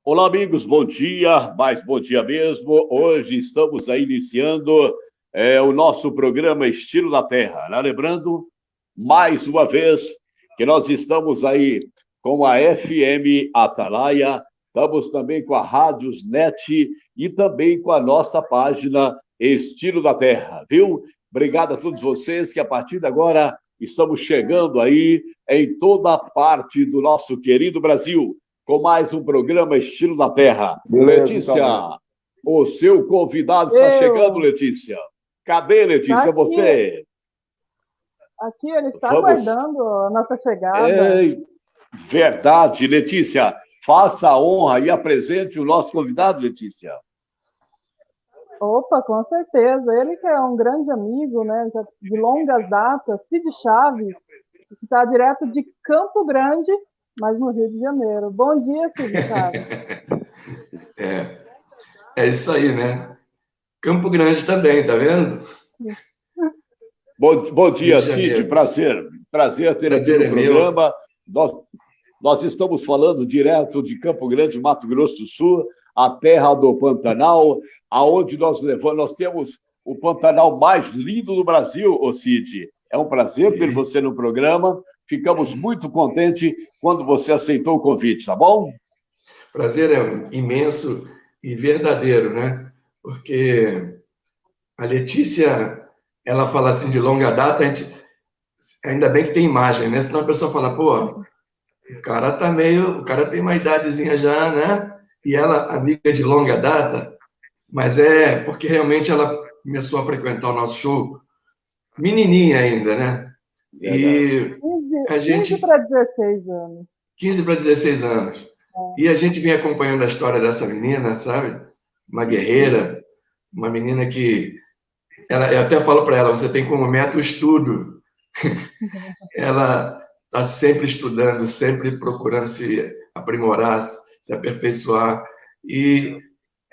Olá, amigos, bom dia, mas bom dia mesmo. Hoje estamos aí iniciando o nosso programa Estilo da Terra, né? Lembrando, mais uma vez, que nós estamos aí com a FM Atalaia, estamos também com a Rádios Net e também com a nossa página Estilo da Terra, viu? Obrigado a todos vocês que a partir de agora estamos chegando aí em toda parte do nosso querido Brasil com mais um programa Estilo da Terra. Beleza, Letícia, então. o seu convidado está chegando, Letícia. Cadê, Letícia, Aqui, você? aqui ele está Vamos. aguardando a nossa chegada. Verdade, Letícia. Faça a honra e apresente o nosso convidado, Letícia. Opa, com certeza. Ele que é um grande amigo, né, já de longas datas, Cid Chaves, que está direto de Campo Grande, mas no Rio de Janeiro. Bom dia, Cid Chaves. É isso aí, né? Campo Grande também, tá vendo? Bom dia, Cid. Prazer ter aqui no programa. Nós estamos falando direto de Campo Grande, Mato Grosso do Sul, a terra do Pantanal, aonde nós temos o Pantanal mais lindo do Brasil, ô Cid. É um prazer ter você no programa. Ficamos muito contentes quando você aceitou o convite, tá bom? Prazer é imenso e verdadeiro, né? Porque a Letícia, ela fala assim de longa data, ainda bem que tem imagem, né? Senão a pessoa fala, pô, o cara tem uma idadezinha já, né? E ela, amiga de longa data, mas é porque realmente ela começou a frequentar o nosso show menininha ainda, né? E a gente 15 para 16 anos. 15 para 16 anos. E a gente vem acompanhando a história dessa menina, sabe? Uma guerreira, uma menina que eu até falo para ela, você tem como meta o estudo. Ela está sempre estudando, sempre procurando se aprimorar, se aperfeiçoar. E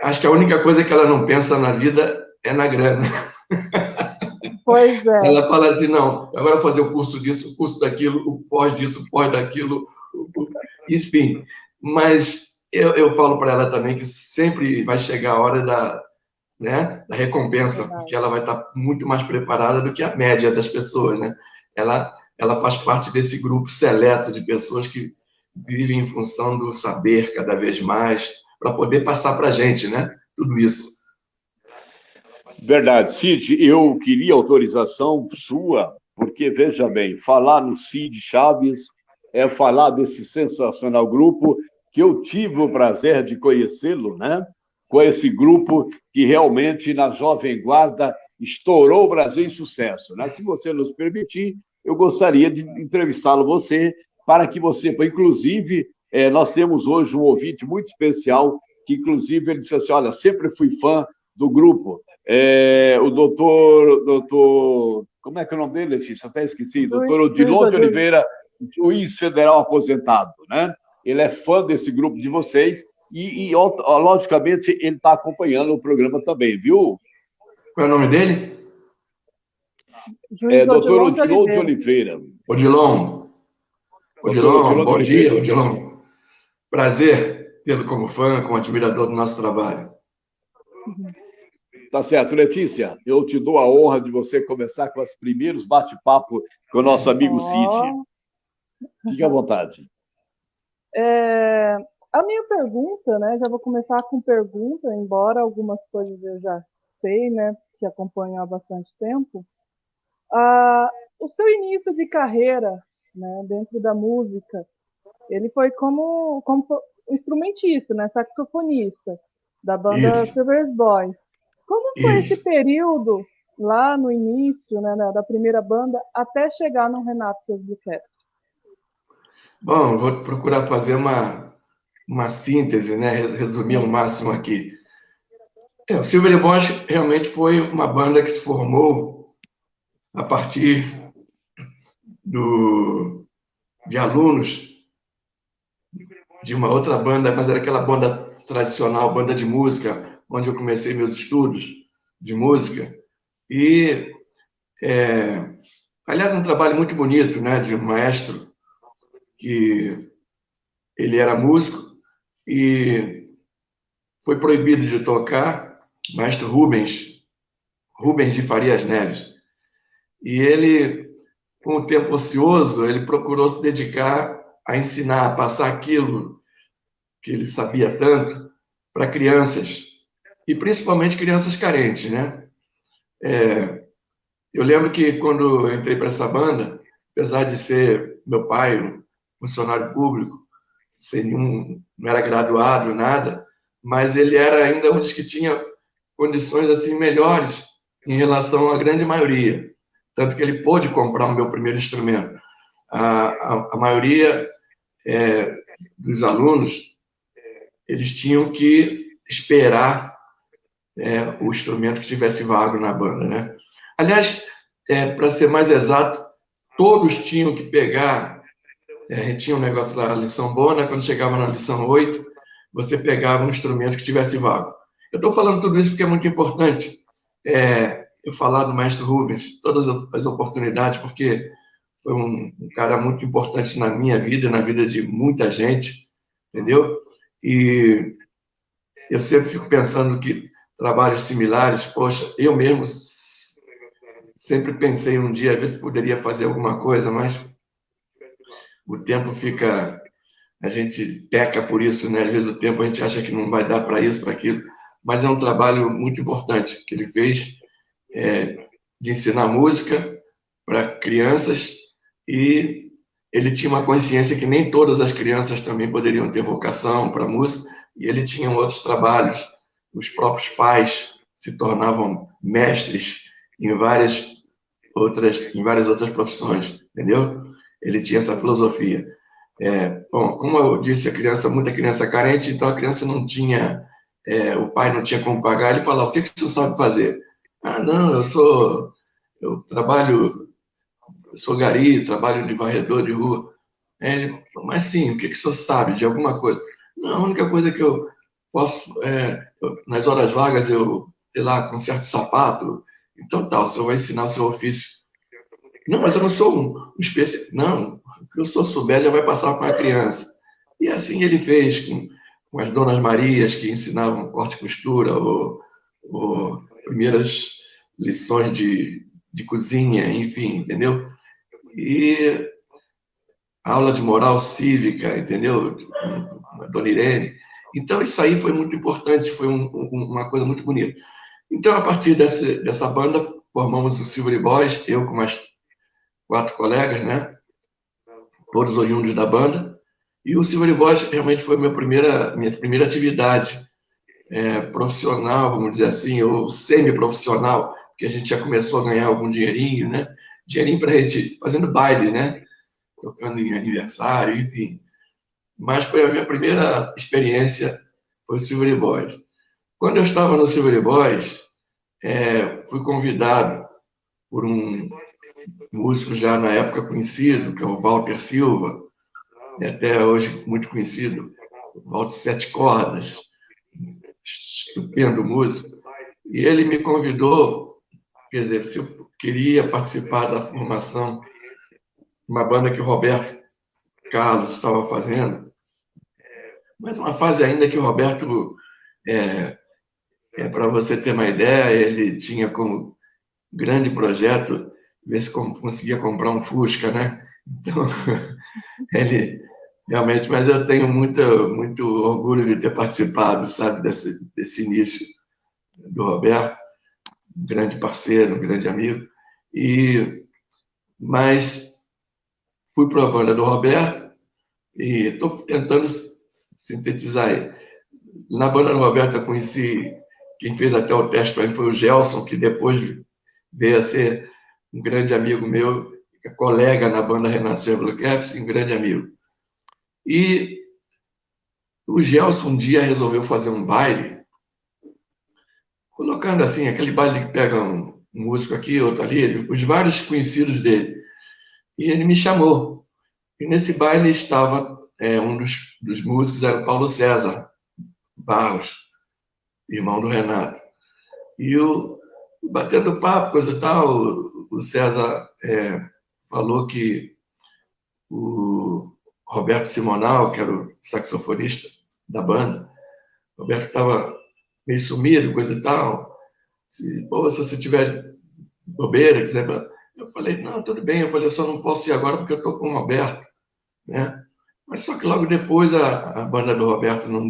acho que a única coisa que ela não pensa na vida é na grana. Pois é. Ela fala assim, não, agora vou fazer o curso disso, o curso daquilo, o pós disso, o pós daquilo, enfim. Mas eu falo para ela também que sempre vai chegar a hora da recompensa, porque ela vai estar muito mais preparada do que a média das pessoas, né? Ela faz parte desse grupo seleto de pessoas que vivem em função do saber cada vez mais, para poder passar para a gente, né? Tudo isso. Verdade. Cid, eu queria autorização sua, porque, veja bem, falar no Cid Chaves é falar desse sensacional grupo que eu tive o prazer de conhecê-lo, né? Com esse grupo que realmente, na Jovem Guarda, estourou o Brasil em sucesso, né? Se você nos permitir, eu gostaria de entrevistá-lo você, para que você, inclusive, nós temos hoje um ouvinte muito especial, que inclusive ele disse assim, olha, sempre fui fã do grupo. O doutor, como é que é o nome dele, Letícia? Até esqueci, doutor Odilon de Oliveira, juiz federal aposentado, né? Ele é fã desse grupo de vocês e logicamente, ele está acompanhando o programa também, viu? Qual é o nome dele? Doutor Odilon de Oliveira. Odilon, bom dia, Odilon. Prazer tê-lo como fã, como admirador do nosso trabalho. Tá certo, Letícia, eu te dou a honra de você começar com os primeiros bate-papo com o nosso amigo Cid. Fique à vontade. A minha pergunta, né? Já vou começar com pergunta, embora algumas coisas eu já sei, né? Que acompanho há bastante tempo. O seu início de carreira, né? Dentro da música, ele foi como instrumentista, né? Saxofonista da banda Silver Boys. Como foi esse período lá no início, né, da primeira banda, até chegar no Renato Seus Bluecaps? Bom, vou procurar fazer uma síntese, né? Resumir ao máximo aqui. O Silver Boys realmente foi uma banda que se formou a partir de alunos de uma outra banda, mas era aquela banda tradicional, banda de música, onde eu comecei meus estudos de música. E, aliás, um trabalho muito bonito, né, de um maestro que ele era músico e foi proibido de tocar, maestro Rubens de Farias Neves. E ele, com o tempo ocioso, ele procurou se dedicar a ensinar, a passar aquilo que ele sabia tanto para crianças, e principalmente crianças carentes, né? Eu lembro que quando eu entrei para essa banda, apesar de ser meu pai um funcionário público, sem nenhum, não era graduado, nada, mas ele era ainda um dos que tinha condições assim melhores em relação à grande maioria. Tanto que ele pôde comprar o meu primeiro instrumento. A maioria dos alunos, eles tinham que esperar o instrumento que estivesse vago na banda, né? Aliás, para ser mais exato, todos tinham que pegar, tinha um negócio lá, a lição bona, quando chegava na lição 8, você pegava um instrumento que tivesse vago. Eu estou falando tudo isso porque é muito importante eu falar do maestro Rubens, todas as oportunidades, porque foi um cara muito importante na minha vida, na vida de muita gente, entendeu? E eu sempre fico pensando que trabalhos similares, poxa, eu mesmo sempre pensei um dia, às vezes poderia fazer alguma coisa, mas o tempo fica, a gente peca por isso, né? Às vezes o tempo a gente acha que não vai dar para isso, para aquilo, mas é um trabalho muito importante que ele fez, de ensinar música para crianças, e ele tinha uma consciência que nem todas as crianças também poderiam ter vocação para música, e ele tinha outros trabalhos. Os próprios pais se tornavam mestres em várias outras profissões, entendeu? Ele tinha essa filosofia. Bom, como eu disse, muita criança carente, então a criança não tinha, o pai não tinha como pagar, ele falava: o que você sabe fazer? Ah, não, eu trabalho, eu sou gari, trabalho de varredor de rua. Mas sim, o que o senhor sabe de alguma coisa? Não, a única coisa que eu posso, nas horas vagas, eu, sei lá, conserto sapato. Então tá, o senhor vai ensinar o seu ofício. Não, mas eu não sou um especialista. Não, o que o senhor souber já vai passar para a criança. E assim ele fez com as Donas Marias, que ensinavam corte e costura, ou primeiras lições de cozinha, enfim, entendeu? E aula de moral cívica, entendeu? A Dona Irene. Então, isso aí foi muito importante, foi uma coisa muito bonita. Então, a partir dessa banda, formamos o Silvery Boys, eu com mais 4 colegas, né? Todos oriundos da banda. E o Silvery Boys realmente foi minha primeira atividade profissional, vamos dizer assim, ou semi-profissional, porque a gente já começou a ganhar algum dinheirinho, né? Dinheirinho para a gente, fazendo baile, né? Tocando em aniversário, enfim. Mas foi a minha primeira experiência, foi o Silvery Boys. Quando eu estava no Silvery Boys, fui convidado por um músico já na época conhecido, que é o Walter Silva, até hoje muito conhecido, Walter Sete Cordas, estupendo músico, e ele me convidou, quer dizer, se eu queria participar da formação de uma banda que o Roberto Carlos estava fazendo, mas uma fase ainda que o Roberto, para você ter uma ideia, ele tinha como grande projeto ver se conseguia comprar um Fusca, né? Então, ele realmente, mas eu tenho muito orgulho de ter participado, sabe, desse início do Roberto, um grande parceiro, um grande amigo, mas fui para a banda do Roberto e estou tentando sintetizar aí. Na banda do Roberto eu conheci, quem fez até o teste para mim foi o Gelson, que depois veio a ser um grande amigo meu, colega na banda Renascer Blue Caps, um grande amigo. E o Gelson um dia resolveu fazer um baile, colocando assim, aquele baile que pega um músico aqui, outro ali, os vários conhecidos dele. E ele me chamou. E nesse baile estava um dos músicos, era o Paulo César Barros, irmão do Renato. E batendo papo, coisa e tal, o César falou que o Roberto Simonal, que era o saxofonista da banda. O Roberto estava meio sumido, coisa e tal. Se você tiver bobeira, quiser... Eu falei, não, tudo bem. Eu falei, eu só não posso ir agora porque eu estou com o Roberto, né? Mas só que logo depois a banda do Roberto não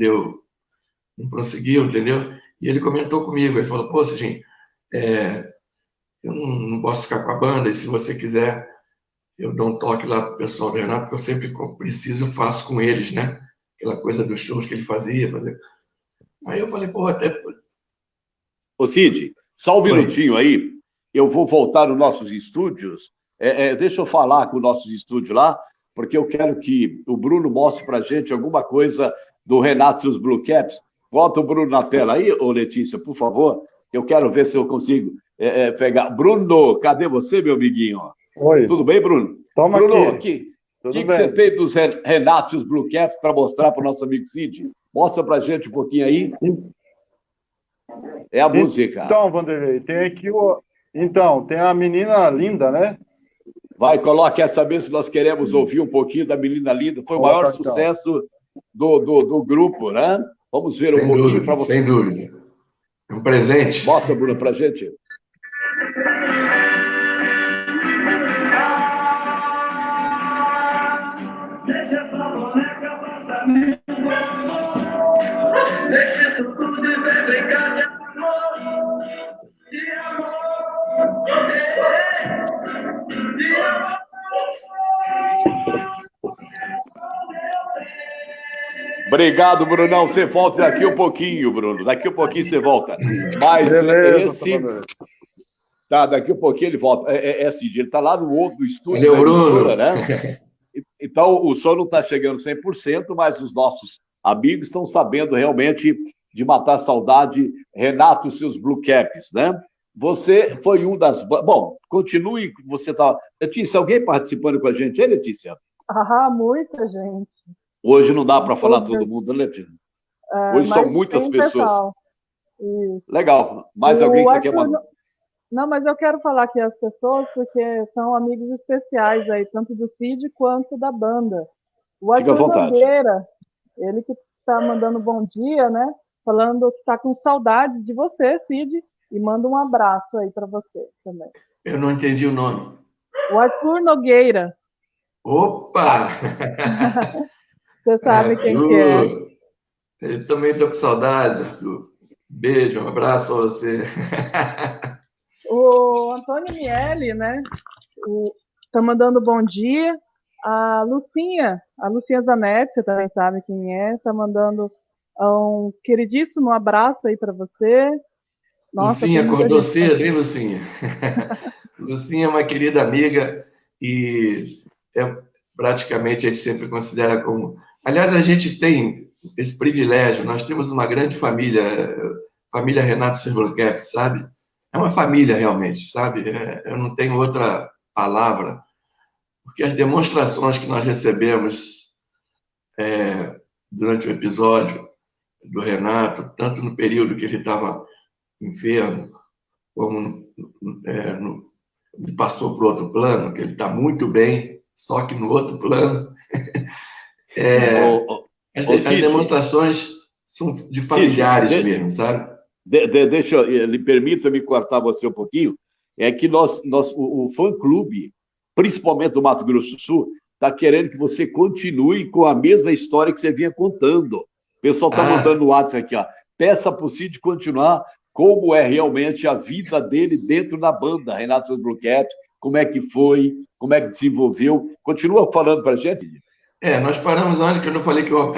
prosseguiu, entendeu? E ele comentou comigo, ele falou, pô, Serginho, eu não posso ficar com a banda, e se você quiser, eu dou um toque lá pro pessoal do Renato, porque eu sempre preciso, faço com eles, né? Aquela coisa dos shows que ele fazia. Aí eu falei, pô, até... Ô, Cid, só um Oi. minutinho aí. Eu vou voltar nos nossos estúdios. Deixa eu falar com os nossos estúdios lá, porque eu quero que o Bruno mostre para a gente alguma coisa do Renato e os Blue Caps. Bota o Bruno na tela aí, ô Letícia, por favor. Eu quero ver se eu consigo pegar. Bruno, cadê você, meu amiguinho? Oi. Tudo bem, Bruno? Toma Bruno, aqui. o que você tem dos Renato e os Blue Caps para mostrar para o nosso amigo Cid? Mostra para a gente um pouquinho aí. É a música. Então, Vanderlei, tem aqui Então, tem a menina linda, né? Vai, coloque essa vez se nós queremos ouvir um pouquinho da menina linda. Foi o maior sucesso do grupo, né? Vamos ver um pouquinho para você. Sem dúvida. É um presente. Mostra, Bruno, para a gente. Deixa essa boneca passar. Deixa isso tudo de ver brincar de amor. De amor. De amor. Obrigado, Brunão. Você volta daqui um pouquinho, Bruno. Daqui um pouquinho você volta. Mas beleza, tá, daqui um pouquinho ele volta. Assim, ele está lá no outro estúdio. Valeu, Bruno. Né? Então, o som não está chegando 100%, mas os nossos amigos estão sabendo realmente de matar a saudade. Renato e seus Blue Caps, né? Você foi um das... Bom, continue. Você tá... Letícia, alguém participando com a gente aí, Letícia? Ah, muita gente. Hoje não dá para falar todo mundo, né, Letícia? Hoje são muitas pessoas. Legal. Mais alguém que você quer mandar? Não, mas eu quero falar aqui as pessoas, porque são amigos especiais aí, tanto do Cid quanto da banda. O Fica à Arthur vontade. Nogueira, ele que está mandando bom dia, né? Falando que está com saudades de você, Cid, e manda um abraço aí para você também. Eu não entendi o nome. O Arthur Nogueira. Opa! Você sabe quem que é. Eu também estou com saudades, Arthur. Beijo, um abraço para você. O Antônio Miele, né? Está mandando bom dia. A Lucinha Zanetti, você também sabe quem é, está mandando um queridíssimo abraço aí para você. Nossa, Lucinha acordou cedo, hein, Lucinha? Lucinha é uma querida amiga e praticamente a gente sempre considera como... Aliás, a gente tem esse privilégio, nós temos uma grande família Renato Silvercap, sabe? É uma família realmente, sabe? Eu não tenho outra palavra, porque as demonstrações que nós recebemos durante o episódio do Renato, tanto no período que ele estava enfermo, como ele passou para o outro plano, que ele está muito bem, só que no outro plano. As demonstrações são de familiares mesmo, sabe? Permita-me cortar você um pouquinho. É que o fã-clube, principalmente do Mato Grosso do Sul, está querendo que você continue com a mesma história que você vinha contando. O pessoal está mandando no WhatsApp aqui, ó. Peça para o Cid continuar como é realmente a vida dele dentro da banda, Renato Blue Caps, como é que foi, como é que desenvolveu. Continua falando para a gente. Nós paramos onde que eu não falei que o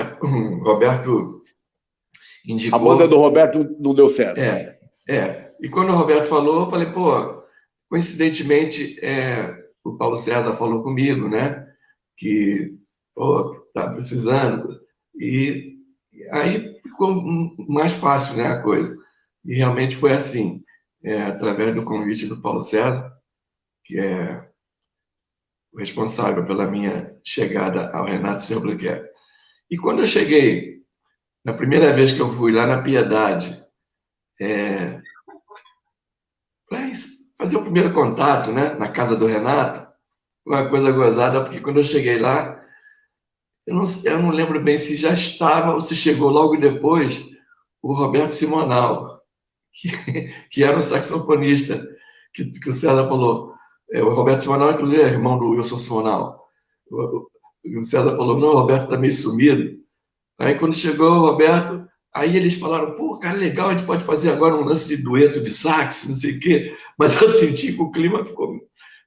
Roberto indicou... A banda do Roberto não deu certo. E quando o Roberto falou, eu falei, pô, coincidentemente, o Paulo César falou comigo, né, que, pô, tá precisando, e aí ficou mais fácil, né, a coisa. E realmente foi assim, através do convite do Paulo César, que é o responsável pela minha chegada ao Renato Silvercap. E quando eu cheguei, na primeira vez que eu fui lá na Piedade, para fazer o primeiro contato, né, na casa do Renato, uma coisa gozada, porque quando eu cheguei lá, eu não lembro bem se já estava ou se chegou logo depois o Roberto Simonal, que era um saxofonista, que o César falou. O Roberto Simonal, inclusive, é irmão do Wilson Simonal. O César falou, não, o Roberto está meio sumido. Aí, quando chegou o Roberto, aí eles falaram, pô, cara, legal, a gente pode fazer agora um lance de dueto de sax, não sei o quê. Mas eu senti que o clima ficou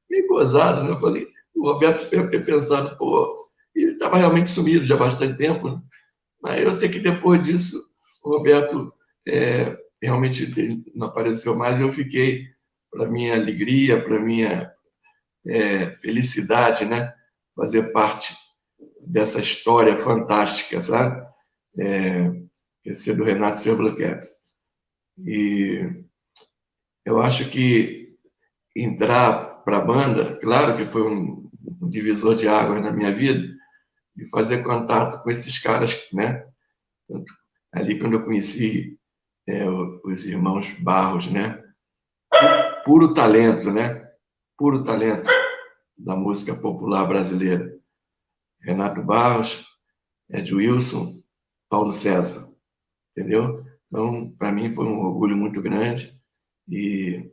meio gozado, né? Eu falei, o Roberto deve ter pensado, pô, ele estava realmente sumido já há bastante tempo, né? Mas eu sei que depois disso, o Roberto realmente não apareceu mais, e eu fiquei, para minha alegria, para minha felicidade, né? Fazer parte dessa história fantástica, sabe? Esse é do Renato Seblaqueves. E eu acho que entrar para a banda, claro que foi um divisor de águas na minha vida, e fazer contato com esses caras, né? Ali quando eu conheci os irmãos Barros, né? Puro talento, né? Puro talento da música popular brasileira. Renato Barros, Ed Wilson, Paulo César, entendeu? Então, para mim foi um orgulho muito grande e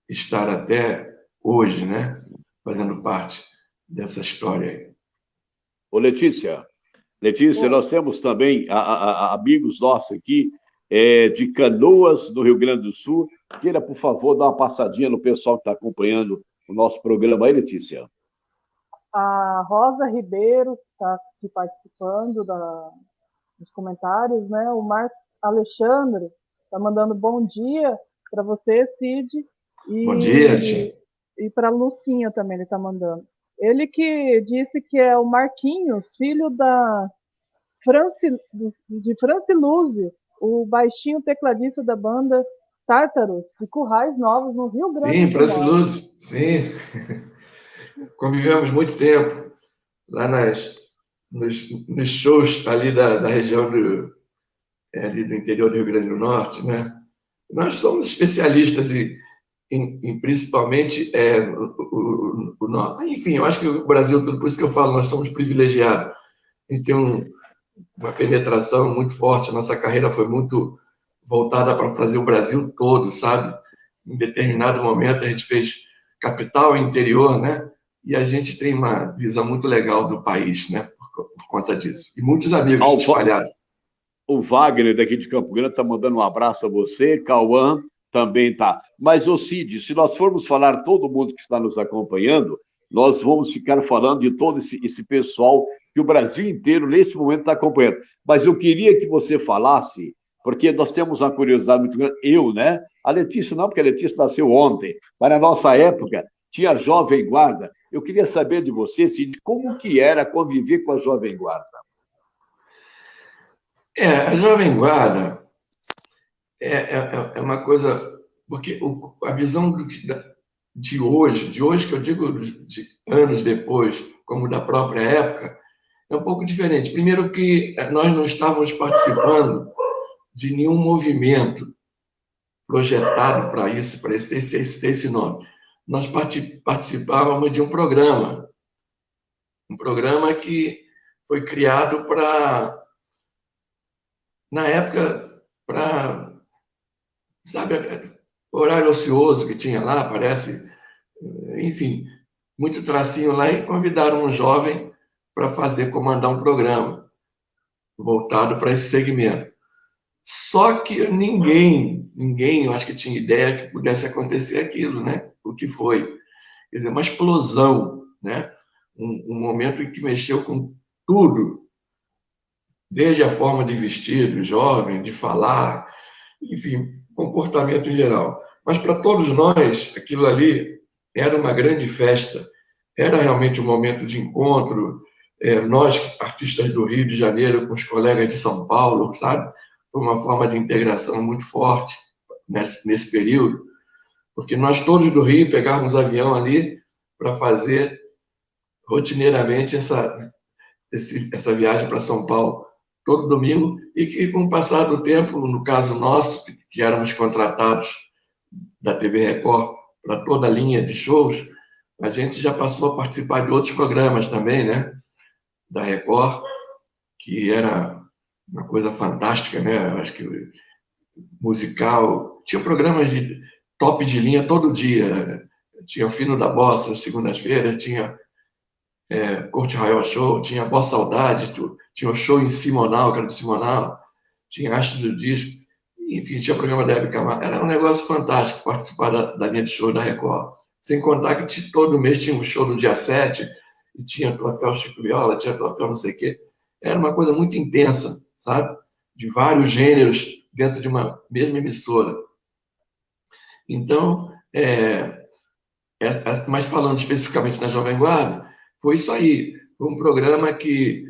estar até hoje, né? Fazendo parte dessa história aí. Ô, Letícia, nós temos também amigos nossos aqui de Canoas, do Rio Grande do Sul. Queira, por favor, dar uma passadinha no pessoal que está acompanhando o nosso programa aí, Letícia. A Rosa Ribeiro está aqui participando dos comentários, né? O Marcos Alexandre está mandando bom dia para você, Cid. Bom dia, Tia. E para a Lucinha também ele está mandando. Ele que disse que é o Marquinhos, filho de Francilúzio, o baixinho tecladista da banda Tártaros, de Currais Novos, no Rio Grande do Norte. Sim, Francilúzio, sim. Convivemos muito tempo lá nos shows ali da região ali do interior do Rio Grande do Norte, né? Nós somos especialistas em principalmente o norte. Enfim, eu acho que o Brasil, por isso que eu falo, nós somos privilegiados. A gente tem uma penetração muito forte, nossa carreira foi muito voltada para fazer o Brasil todo, sabe? Em determinado momento a gente fez capital e interior, né? E a gente tem uma visão muito legal do país, né? Por conta disso. E muitos amigos espalhados. O Wagner, daqui de Campo Grande, está mandando um abraço a você. Cauã também está. Mas, ô Cid, se nós formos falar todo mundo que está nos acompanhando, nós vamos ficar falando de todo esse pessoal que o Brasil inteiro, nesse momento, está acompanhando. Mas eu queria que você falasse, porque nós temos uma curiosidade muito grande. Eu, né? A Letícia não, porque a Letícia nasceu ontem. Mas na nossa época, tinha a Jovem Guarda. Eu queria saber de você, Cid, como que era conviver com a Jovem Guarda? A Jovem Guarda é uma coisa... Porque a visão de hoje, que eu digo de anos depois, como da própria época, é um pouco diferente. Primeiro que nós não estávamos participando de nenhum movimento projetado para isso, para esse nome. Nós participávamos de um programa que foi criado na época, sabe, horário ocioso que tinha lá, parece, enfim, muito tracinho lá, e convidaram um jovem para comandar um programa voltado para esse segmento. Só que ninguém, eu acho que tinha ideia que pudesse acontecer aquilo, né? O que foi? Quer dizer, uma explosão, né? Um momento em que mexeu com tudo, desde a forma de vestir do jovem, de falar, enfim, comportamento em geral. Mas para todos nós, aquilo ali era uma grande festa, era realmente um momento de encontro. Nós, artistas do Rio de Janeiro, com os colegas de São Paulo, sabe? Foi uma forma de integração muito forte nesse período, porque nós todos do Rio pegávamos avião ali para fazer rotineiramente essa viagem para São Paulo todo domingo, e que, com o passar do tempo, no caso nosso, que éramos contratados da TV Record para toda a linha de shows, a gente já passou a participar de outros programas também, né? da Record, que era uma coisa fantástica, né? Eu acho que musical. Tinha programas de top de linha todo dia. Tinha o Fino da Bossa, segundas-feiras, tinha Corte Raio Show, tinha Boa Saudade, tinha o show em Simonal, que era do Simonal, tinha Arte do Disco, enfim, tinha o programa da Hebe Camargo. Era um negócio fantástico participar da linha de show da Record. Sem contar que todo mês tinha um show no dia 7, e tinha troféu Chico Viola, tinha troféu não sei o quê. Era uma coisa muito intensa, sabe? De vários gêneros dentro de uma mesma emissora. Então, mas falando especificamente na Jovem Guarda, foi isso aí. Foi um programa que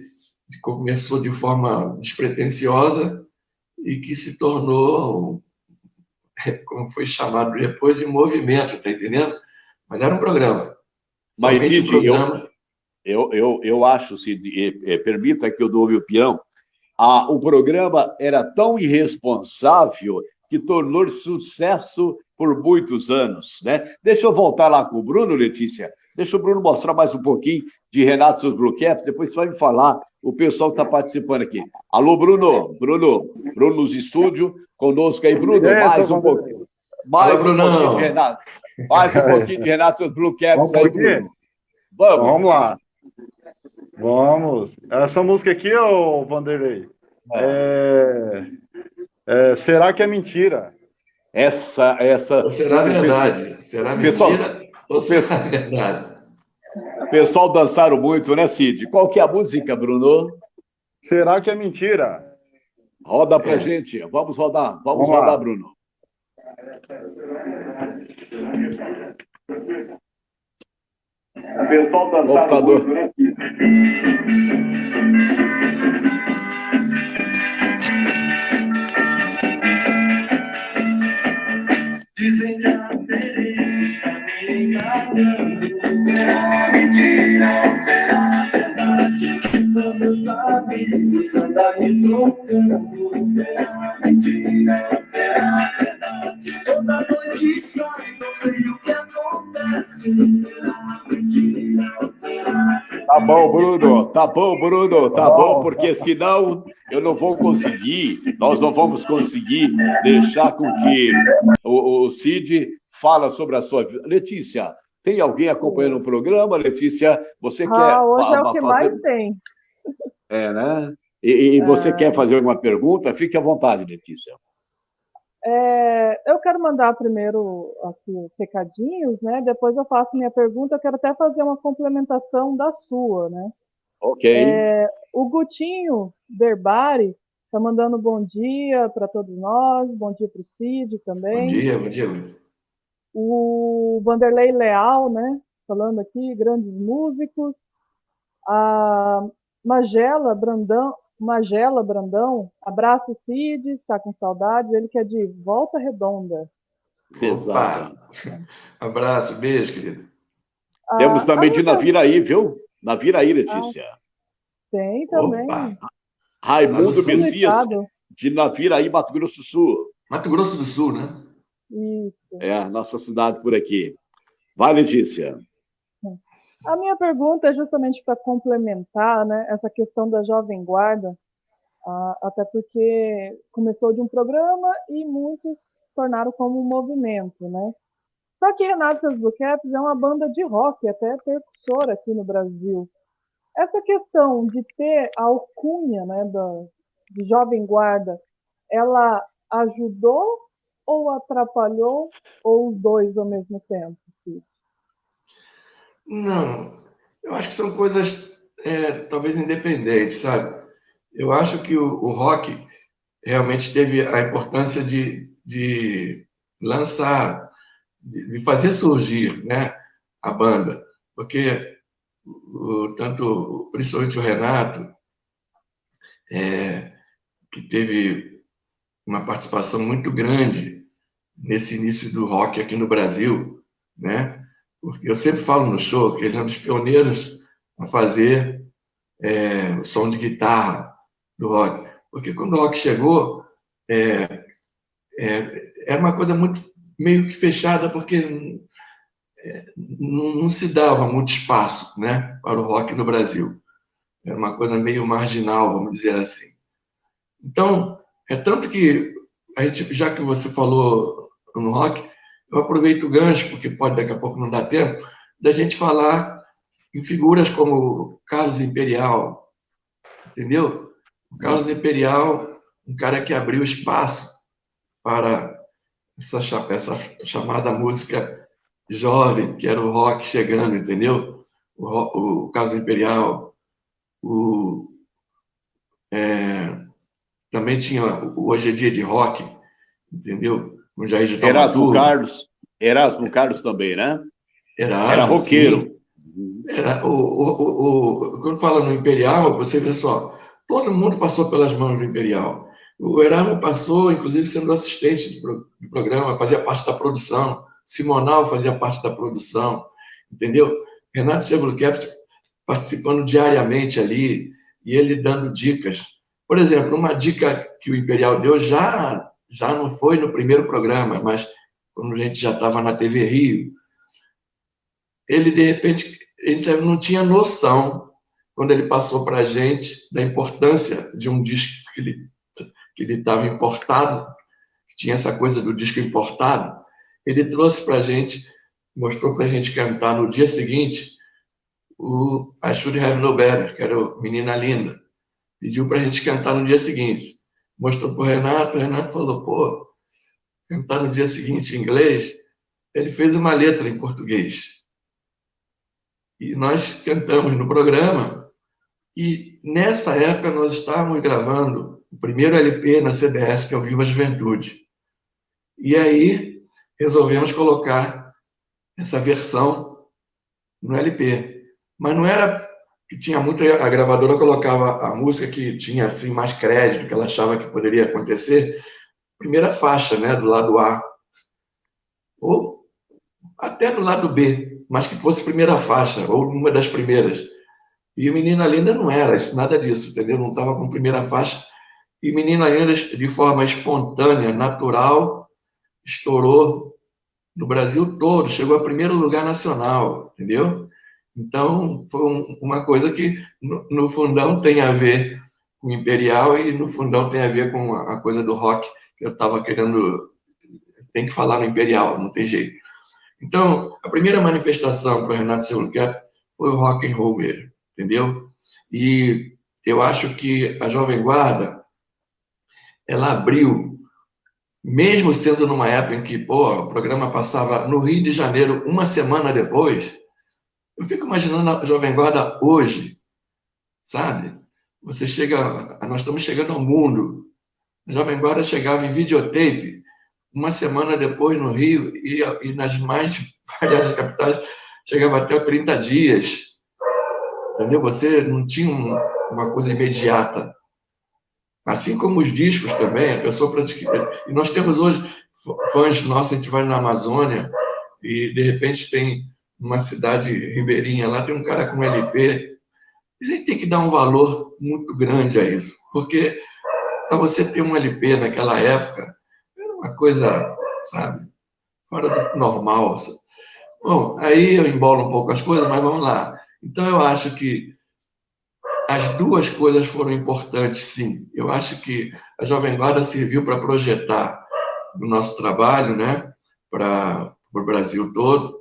começou de forma despretensiosa e que se tornou, como foi chamado depois, de movimento, tá entendendo? Mas era um programa. Mas, Somente um Cid, programa. eu acho, Cid, permita que eu doe o peão, o programa era tão irresponsável que tornou sucesso por muitos anos, né? Deixa eu voltar lá com o Bruno, Letícia. Deixa o Bruno mostrar mais um pouquinho de Renato e seus Blue Caps, depois você vai me falar o pessoal que está participando aqui. Alô, Bruno, Bruno nos estúdios, conosco aí, Bruno, mais um pouquinho. Mais um pouquinho de Renato. Mais um pouquinho de Renato e seus Blue Caps aí, Bruno. Vamos lá. Vamos. Essa música aqui, ô Vanderlei, será que é mentira? Essa. Ou será verdade? Será mentira ou será verdade? O pessoal dançaram muito, né, Cid? Qual que é a música, Bruno? Será que é mentira? Roda pra gente. Vamos rodar. Vamos rodar, lá. Bruno. O pessoal dançaram muito, né, Cid? Dizem que a Teresa me enganando. Será mentira ou será verdade? Todos amigos andam me trocando. Será mentira ou será verdade? Toda noite sai, não sei o que acontece. Será mentira ou será verdade? Tá bom, Bruno. Tá bom, porque senão eu não vou conseguir, nós não vamos conseguir deixar com que o Cid fala sobre a sua vida. Letícia, tem alguém acompanhando o programa? Letícia, você quer... Hoje é o que mais tem. Né? E você quer fazer alguma pergunta? Fique à vontade, Letícia. Eu quero mandar primeiro aqui os recadinhos, né? Depois eu faço minha pergunta. Eu quero até fazer uma complementação da sua, né? Ok. O Gutinho Berbari está mandando bom dia para todos nós, bom dia para o Cid também. Bom dia. O Vanderlei Leal, né? Falando aqui, grandes músicos. A Magela Brandão, abraço Cid, está com saudades, ele que é de Volta Redonda. Exato. Abraço, beijo, querido. Temos também de Naviraí, viu? Naviraí, Letícia. Tem também. Raimundo Messias, de Naviraí, Mato Grosso do Sul. Mato Grosso do Sul, né? Isso. Nossa cidade por aqui. Vai, Letícia. A minha pergunta é justamente para complementar, né, essa questão da Jovem Guarda, até porque começou de um programa e muitos tornaram como um movimento, né? Só que Renato e seus Blue Caps é uma banda de rock, até percussora aqui no Brasil. Essa questão de ter a alcunha, né, de Jovem Guarda, ela ajudou ou atrapalhou, ou os dois ao mesmo tempo, Cid? Não, eu acho que são coisas talvez independentes, sabe? Eu acho que o rock realmente teve a importância de lançar, de fazer surgir, né, a banda, porque principalmente o Renato, que teve uma participação muito grande nesse início do rock aqui no Brasil, né? Porque eu sempre falo no show que ele é um dos pioneiros a fazer o som de guitarra do rock. Porque quando o rock chegou, era uma coisa muito meio que fechada, porque não se dava muito espaço, né, para o rock no Brasil. Era uma coisa meio marginal, vamos dizer assim. Então, é tanto que a gente, já que você falou no rock, eu aproveito o gancho, porque pode daqui a pouco não dar tempo, da gente falar em figuras como Carlos Imperial, entendeu? O Carlos Imperial, um cara que abriu espaço para essa chamada música jovem, que era o rock chegando, entendeu? O Carlos Imperial, também tinha o Hoje é Dia de Rock, entendeu? Com Jair de Taubaturma. Erasmo Carlos também, né? Era Erasmo, roqueiro. sim. Quando fala no Imperial, você vê só, todo mundo passou pelas mãos do Imperial. O Erasmo passou, inclusive, sendo assistente do programa, fazia parte da produção. Simonal fazia parte da produção, entendeu? Renato Sebluqueps participando diariamente ali, e ele dando dicas. Por exemplo, uma dica que o Imperial deu já não foi no primeiro programa, mas quando a gente já estava na TV Rio, ele, de repente, ele não tinha noção, quando ele passou para a gente, da importância de um disco que ele estava importado, que tinha essa coisa do disco importado. Ele trouxe para a gente, mostrou para a gente cantar no dia seguinte o I Should Have Known Better, que era o Menina Linda. Pediu para a gente cantar no dia seguinte. Mostrou para o Renato falou, pô, cantar no dia seguinte em inglês. Ele fez uma letra em português. E nós cantamos no programa, e nessa época nós estávamos gravando o primeiro LP na CBS, que é o Viva a Juventude. E aí resolvemos colocar essa versão no LP. Mas não era que tinha muito, a gravadora colocava a música que tinha assim mais crédito, que ela achava que poderia acontecer, primeira faixa, né, do lado A. Ou até do lado B, mas que fosse primeira faixa, ou uma das primeiras. E o Menina Linda não era isso, nada disso, entendeu? Não estava com primeira faixa. E Menina Linda, de forma espontânea, natural, estourou no Brasil todo, chegou a primeiro lugar nacional, entendeu? Então, foi uma coisa que, no fundão, tem a ver com o Imperial e, no fundão, tem a ver com a coisa do rock, que eu estava querendo... Tem que falar no Imperial, não tem jeito. Então, a primeira manifestação para o Renato Sebluquep foi o rock and roll mesmo, entendeu? E eu acho que a Jovem Guarda, ela abriu, mesmo sendo numa época em que, pô, o programa passava no Rio de Janeiro uma semana depois, eu fico imaginando a Jovem Guarda hoje, sabe? Você chega, nós estamos chegando ao mundo. A Jovem Guarda chegava em videotape uma semana depois no Rio e nas mais variadas capitais chegava até 30 dias. Entendeu? Você não tinha uma coisa imediata. Assim como os discos também, a pessoa pratica. E nós temos hoje fãs nossos, a gente vai na Amazônia e de repente tem uma cidade ribeirinha lá, tem um cara com LP. A gente tem que dar um valor muito grande a isso, porque para você ter um LP naquela época, era uma coisa, sabe, fora do normal. Bom, aí eu embolo um pouco as coisas, mas vamos lá. Então, eu acho que as duas coisas foram importantes, sim. Eu acho que a Jovem Guarda serviu para projetar o nosso trabalho, né, para o Brasil todo.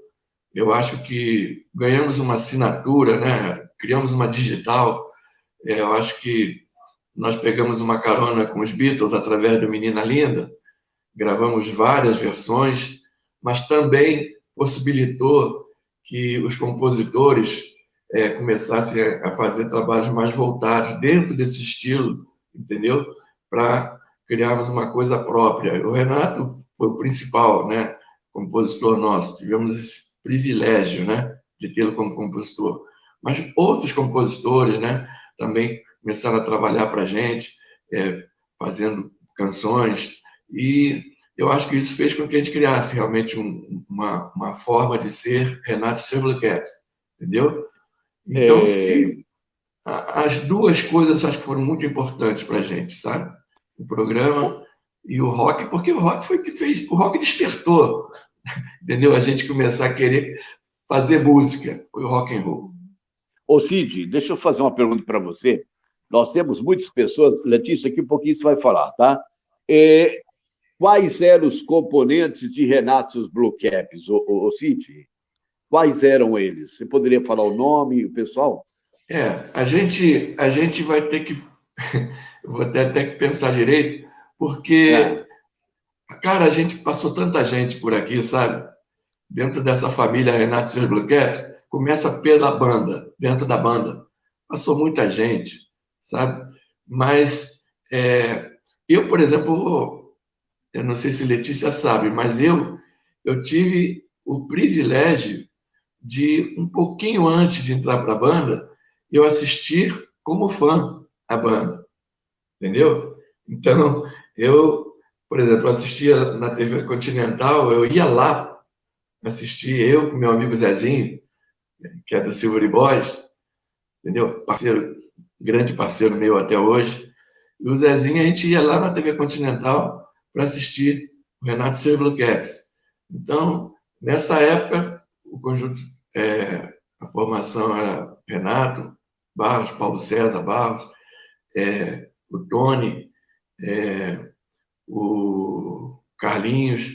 Eu acho que ganhamos uma assinatura, né, criamos uma digital. Eu acho que nós pegamos uma carona com os Beatles através do Menina Linda, gravamos várias versões, mas também possibilitou que os compositores começassem a fazer trabalhos mais voltados dentro desse estilo, entendeu? Para criarmos uma coisa própria. O Renato foi o principal, né, compositor nosso. Tivemos esse privilégio, né, de tê-lo como compositor. Mas outros compositores, né, também começaram a trabalhar para a gente, fazendo canções, e eu acho que isso fez com que a gente criasse realmente uma forma de ser Renato Sebluquep, entendeu? Então, as duas coisas acho que foram muito importantes para a gente, sabe? O programa e o rock, porque o rock foi o que fez, o rock despertou, entendeu? A gente começar a querer fazer música, foi o rock and roll. Ô, Cid, deixa eu fazer uma pergunta para você. Nós temos muitas pessoas, Letícia, aqui um pouquinho você vai falar, tá? Quais eram os componentes de Renatos Blue Caps, ô Cid? Quais eram eles? Você poderia falar o nome, o pessoal? A gente vai ter que... Eu vou até que pensar direito, porque, cara, a gente passou tanta gente por aqui, sabe? Dentro dessa família Renato e seus Blue Caps, começa pela banda, dentro da banda. Passou muita gente, sabe? Mas eu, por exemplo, eu não sei se Letícia sabe, mas eu tive o privilégio de, um pouquinho antes de entrar para a banda, eu assistir como fã a banda, entendeu? Então, eu, por exemplo, assistia na TV Continental, eu ia lá assistir, eu com meu amigo Zezinho, que é do Silvery Boys, entendeu? Parceiro, grande parceiro meu até hoje. E o Zezinho, a gente ia lá na TV Continental para assistir o Renato e seus Blue Caps. Então, nessa época, o conjunto, a formação era Renato Barros, Paulo César Barros, o Tony, o Carlinhos.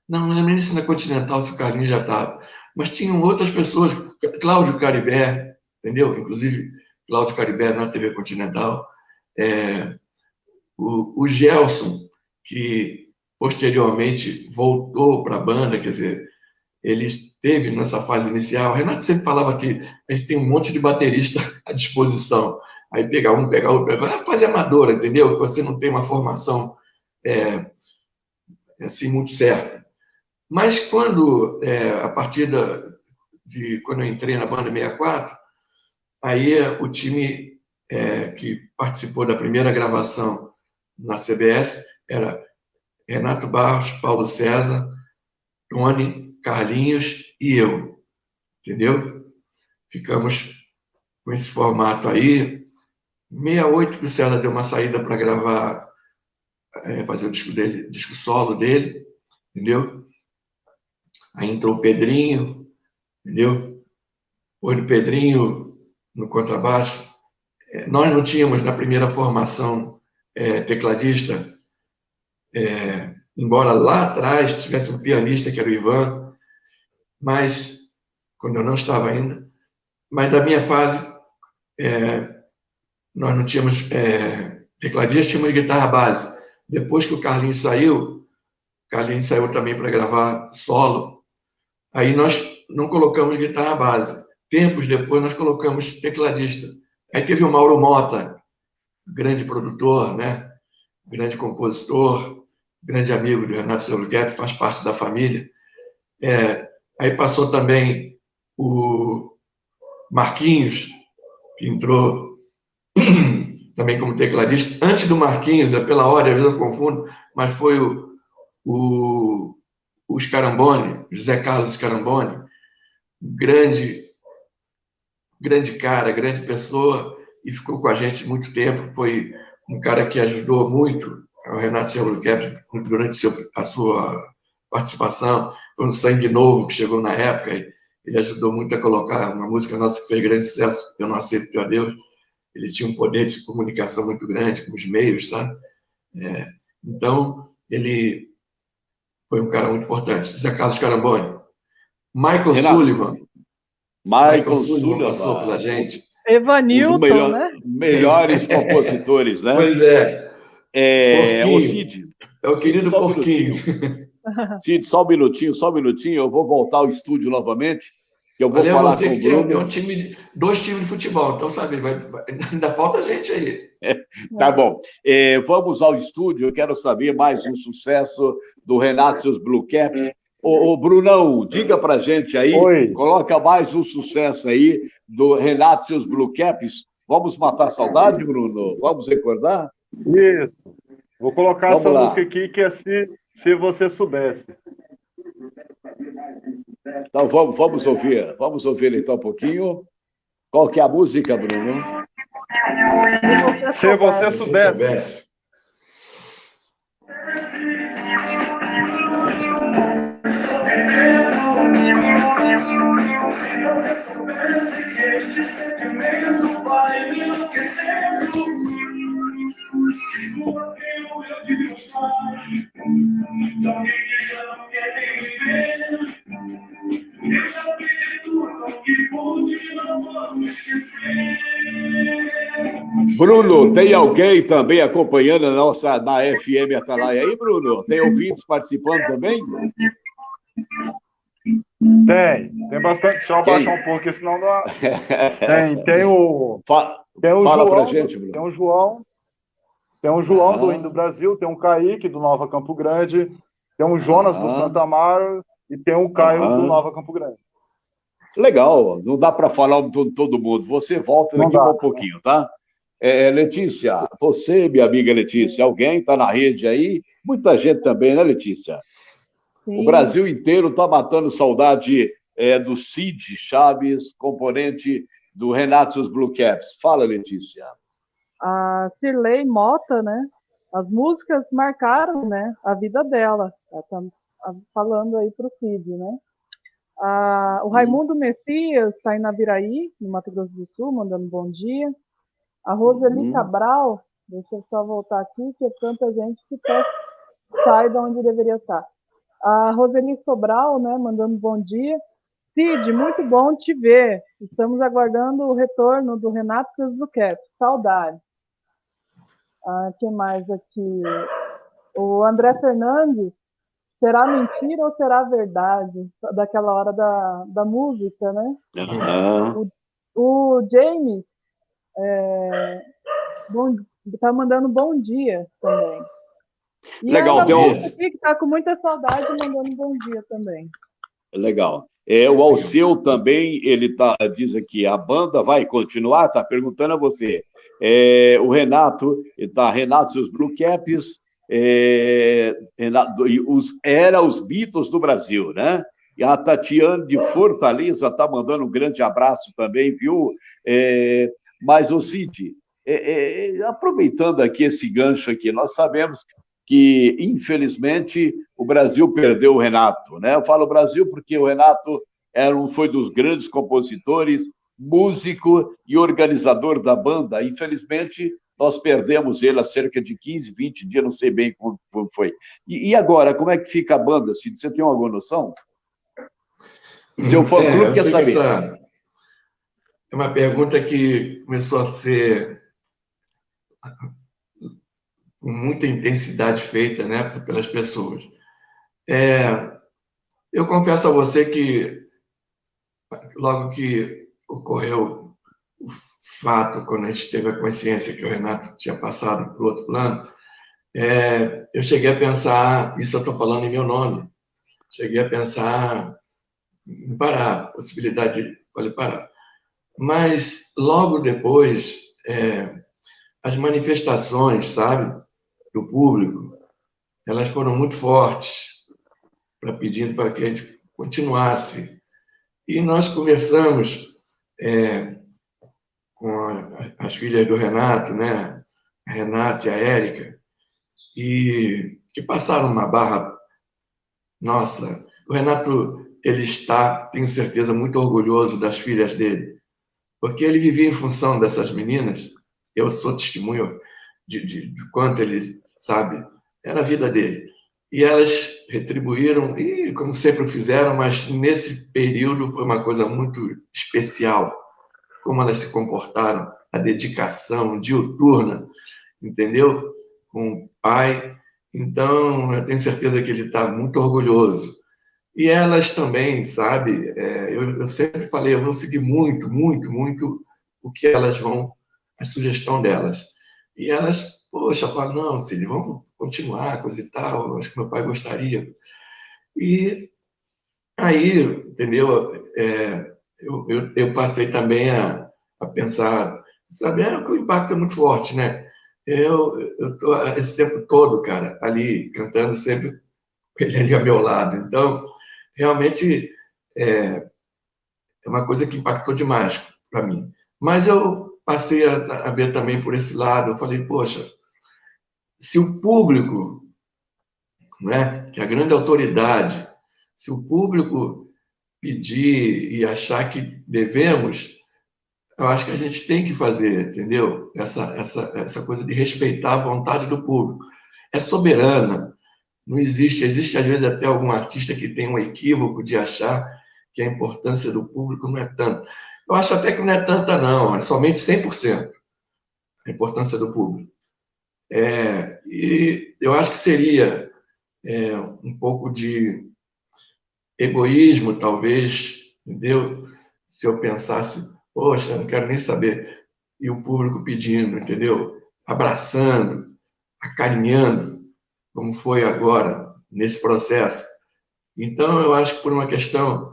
Não lembro nem se na Continental se o Carlinhos já estava. Mas tinham outras pessoas, Cláudio Caribé, entendeu? Inclusive, Cláudio Caribé na TV Continental. O Gelson, que posteriormente voltou para a banda, quer dizer, ele esteve nessa fase inicial. O Renato sempre falava que a gente tem um monte de baterista à disposição. Aí pegar um, pegar outro, pegar outro. É fase amadora, entendeu? Você não tem uma formação assim muito certa. Mas quando, a partir de quando eu entrei na banda 64, aí o time que participou da primeira gravação na CBS era Renato Barros, Paulo César, Tony, Carlinhos e eu, entendeu? Ficamos com esse formato aí. 68 que o César deu uma saída para gravar, fazer o disco solo dele, entendeu? Aí entrou o Pedrinho, entendeu? Foi o Pedrinho no contrabaixo. Nós não tínhamos na primeira formação tecladista, embora lá atrás tivesse um pianista que era o Ivan, mas quando eu não estava ainda, mas da minha fase nós não tínhamos tecladista, tínhamos guitarra base. Depois que o Carlinhos saiu também para gravar solo, aí nós não colocamos guitarra base. Tempos depois nós colocamos tecladista. Aí teve o Mauro Mota, grande produtor, né? Grande compositor, grande amigo do Renato Blue, faz parte da família. Aí passou também o Marquinhos, que entrou também como tecladista. Antes do Marquinhos, pela ordem, às vezes eu confundo, mas foi o Scarambone, José Carlos Scarambone, grande cara, grande pessoa, e ficou com a gente muito tempo. Foi um cara que ajudou muito o Renato Blue durante a sua participação. Foi um sangue novo que chegou na época. Ele ajudou muito a colocar uma música nossa que fez grande sucesso, Eu Não Aceito Teu Adeus. Ele tinha um poder de comunicação muito grande com os meios, sabe? Então, ele foi um cara muito importante. José Carlos Carambone. Michael Sullivan. Michael Sullivan passou pela gente. Evanilton, né? Melhores compositores, né? Pois é. O Cid. É o querido Porquinho. Cid, só um minutinho. Eu vou voltar ao estúdio novamente, que eu vou falar com o Bruno. Dois times de futebol, então, sabe, ainda falta gente aí. Tá bom. Vamos ao estúdio, eu quero saber mais um sucesso do Renato e os Blue Caps. Ô, Brunão, diga pra gente aí, Oi. Coloca mais um sucesso aí do Renato e os Blue Caps. Vamos matar a saudade, Bruno? Vamos recordar? Isso. Vou colocar Vamos essa lá. música aqui, que é Se Você Soubesse. Então, vamos ouvir então um pouquinho. Qual que é a música, Bruno? Se Você Soubesse. eu soubesse que este sentimento vai me enlouquecendo, porque o meu Deus sabe, então ninguém já não quer nem me ver. Eu já pedi tudo que pude, não posso esquecer. Bruno, tem alguém também acompanhando na FM Atalaia aí, Bruno? Tem ouvintes participando também? Tem bastante. Deixa eu Quem? abaixar um pouco, porque senão não. Tem o Fala pra João, gente, Bruno. tem um João do Indo Brasil, tem um Kaique do Nova Campo Grande, tem um Jonas do Santa Amaro e tem um Caio do Nova Campo Grande. Legal, não dá para falar de todo mundo. Você volta daqui a um pouquinho, tá? Letícia, você, minha amiga Letícia, alguém está na rede aí? Muita gente também, né, Letícia? Sim. O Brasil inteiro está matando saudade do Cid Chaves, componente do Renato Blue Caps. Fala, Letícia. A Cirlei Mota, né? As músicas marcaram, né, a vida dela. Ela tá falando aí para o Cid, né? O Raimundo Messias está em Naviraí, no Mato Grosso do Sul, mandando bom dia. A Roseli Cabral, deixa eu só voltar aqui, que é tanta gente que sai de onde deveria estar. A Roseli Sobral, né, mandando bom dia. Cid, muito bom te ver. Estamos aguardando o retorno do Renato Zucchero. Saudade. Quem mais aqui? O André Fernandes. Será mentira ou será verdade? Daquela hora da música, né? O James tá mandando bom dia também. E legal, a Ana aqui, que tá com muita saudade, mandando bom dia também. Legal. O Alceu também, ele diz aqui, a banda vai continuar? Está perguntando a você. O Renato, Renato e os Blue Caps, era os Beatles do Brasil, né? E a Tatiane de Fortaleza está mandando um grande abraço também, viu? Mas, o Cid, aproveitando aqui esse gancho aqui, nós sabemos que, infelizmente, o Brasil perdeu o Renato, né? Eu falo Brasil porque o Renato foi dos grandes compositores, músico e organizador da banda. Infelizmente, nós perdemos ele há cerca de 15, 20 dias, não sei bem como foi. E agora, como é que fica a banda, Cid? Você tem alguma noção? Seu fã-clube quer saber. Essa é uma pergunta que começou a ser com muita intensidade feita, né, pelas pessoas. Eu confesso a você que, logo que ocorreu o fato, quando a gente teve a consciência que o Renato tinha passado para o outro plano, eu cheguei a pensar, isso eu estou falando em meu nome, cheguei a pensar em parar, a possibilidade de parar. Mas, logo depois, as manifestações, sabe, do público, elas foram muito fortes, pedindo para que a gente continuasse. E nós conversamos com as filhas do Renato, né, a Renata e a Érica, e que passaram uma barra. Nossa, o Renato, ele está, tenho certeza, muito orgulhoso das filhas dele, porque ele vivia em função dessas meninas. Eu sou testemunho de quanto ele sabe, era a vida dele. E elas retribuíram, e como sempre fizeram, mas nesse período foi uma coisa muito especial, como elas se comportaram, a dedicação diuturna, entendeu? Com o pai. Então, eu tenho certeza que ele está muito orgulhoso. E elas também, sabe? Eu sempre falei, eu vou seguir muito, muito, muito o que elas vão, a sugestão delas. E elas, poxa, falam, não, Cid, vamos continuar, coisa e tal, acho que meu pai gostaria. E aí, entendeu? Eu passei também a pensar, sabe? O impacto é muito forte, né? Eu tô esse tempo todo, cara, ali, cantando sempre com ele ali ao meu lado. Então, realmente, é uma coisa que impactou demais para mim. Mas eu passei a ver também por esse lado. Eu falei, poxa, se o público, né, que é a grande autoridade, se o público pedir e achar que devemos, eu acho que a gente tem que fazer, entendeu? Essa coisa de respeitar a vontade do público. É soberana. Não existe às vezes até algum artista que tem um equívoco de achar que a importância do público não é tanta. Eu acho até que não é tanta, não, é somente 100% a importância do público. E eu acho que seria um pouco de egoísmo, talvez, entendeu? Se eu pensasse, poxa, não quero nem saber, e o público pedindo, entendeu? Abraçando, acarinhando, como foi agora, nesse processo. Então, eu acho que por uma questão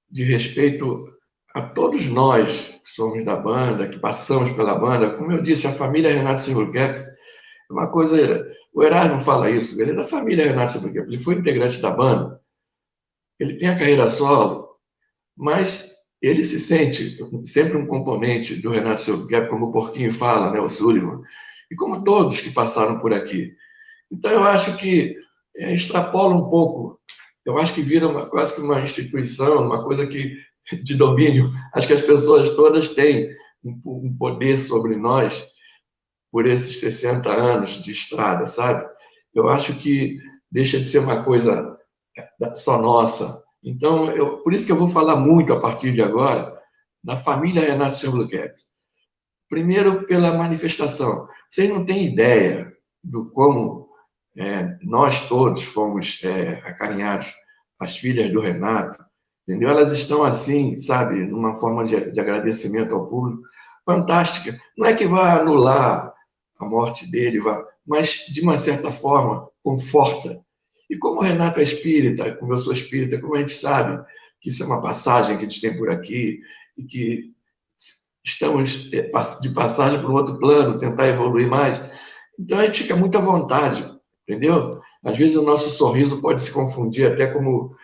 de respeito a todos nós que somos da banda, que passamos pela banda, como eu disse, a família Renato Silvercaps é uma coisa... O Erasmo fala isso, ele é da família Renato Silvercaps, ele foi integrante da banda, ele tem a carreira solo, mas ele se sente sempre um componente do Renato Silvercaps, como o Porquinho fala, né, o Sullivan, e como todos que passaram por aqui. Então, eu acho que extrapola um pouco. Eu acho que vira quase que uma instituição, uma coisa de domínio. Acho que as pessoas todas têm um poder sobre nós por esses 60 anos de estrada, sabe? Eu acho que deixa de ser uma coisa só nossa. Então, por isso que eu vou falar muito a partir de agora da família Renato Silvercaps. Primeiro, pela manifestação. Vocês não têm ideia do como nós todos fomos acarinhados, as filhas do Renato, entendeu? Elas estão assim, sabe, numa forma de agradecimento ao público, fantástica. Não é que vai anular a morte dele, mas, de uma certa forma, conforta. E como o Renato é espírita, como eu sou espírita, como a gente sabe que isso é uma passagem que a gente tem por aqui e que estamos de passagem para um outro plano, tentar evoluir mais, então a gente fica muito à vontade, entendeu? Às vezes o nosso sorriso pode se confundir até como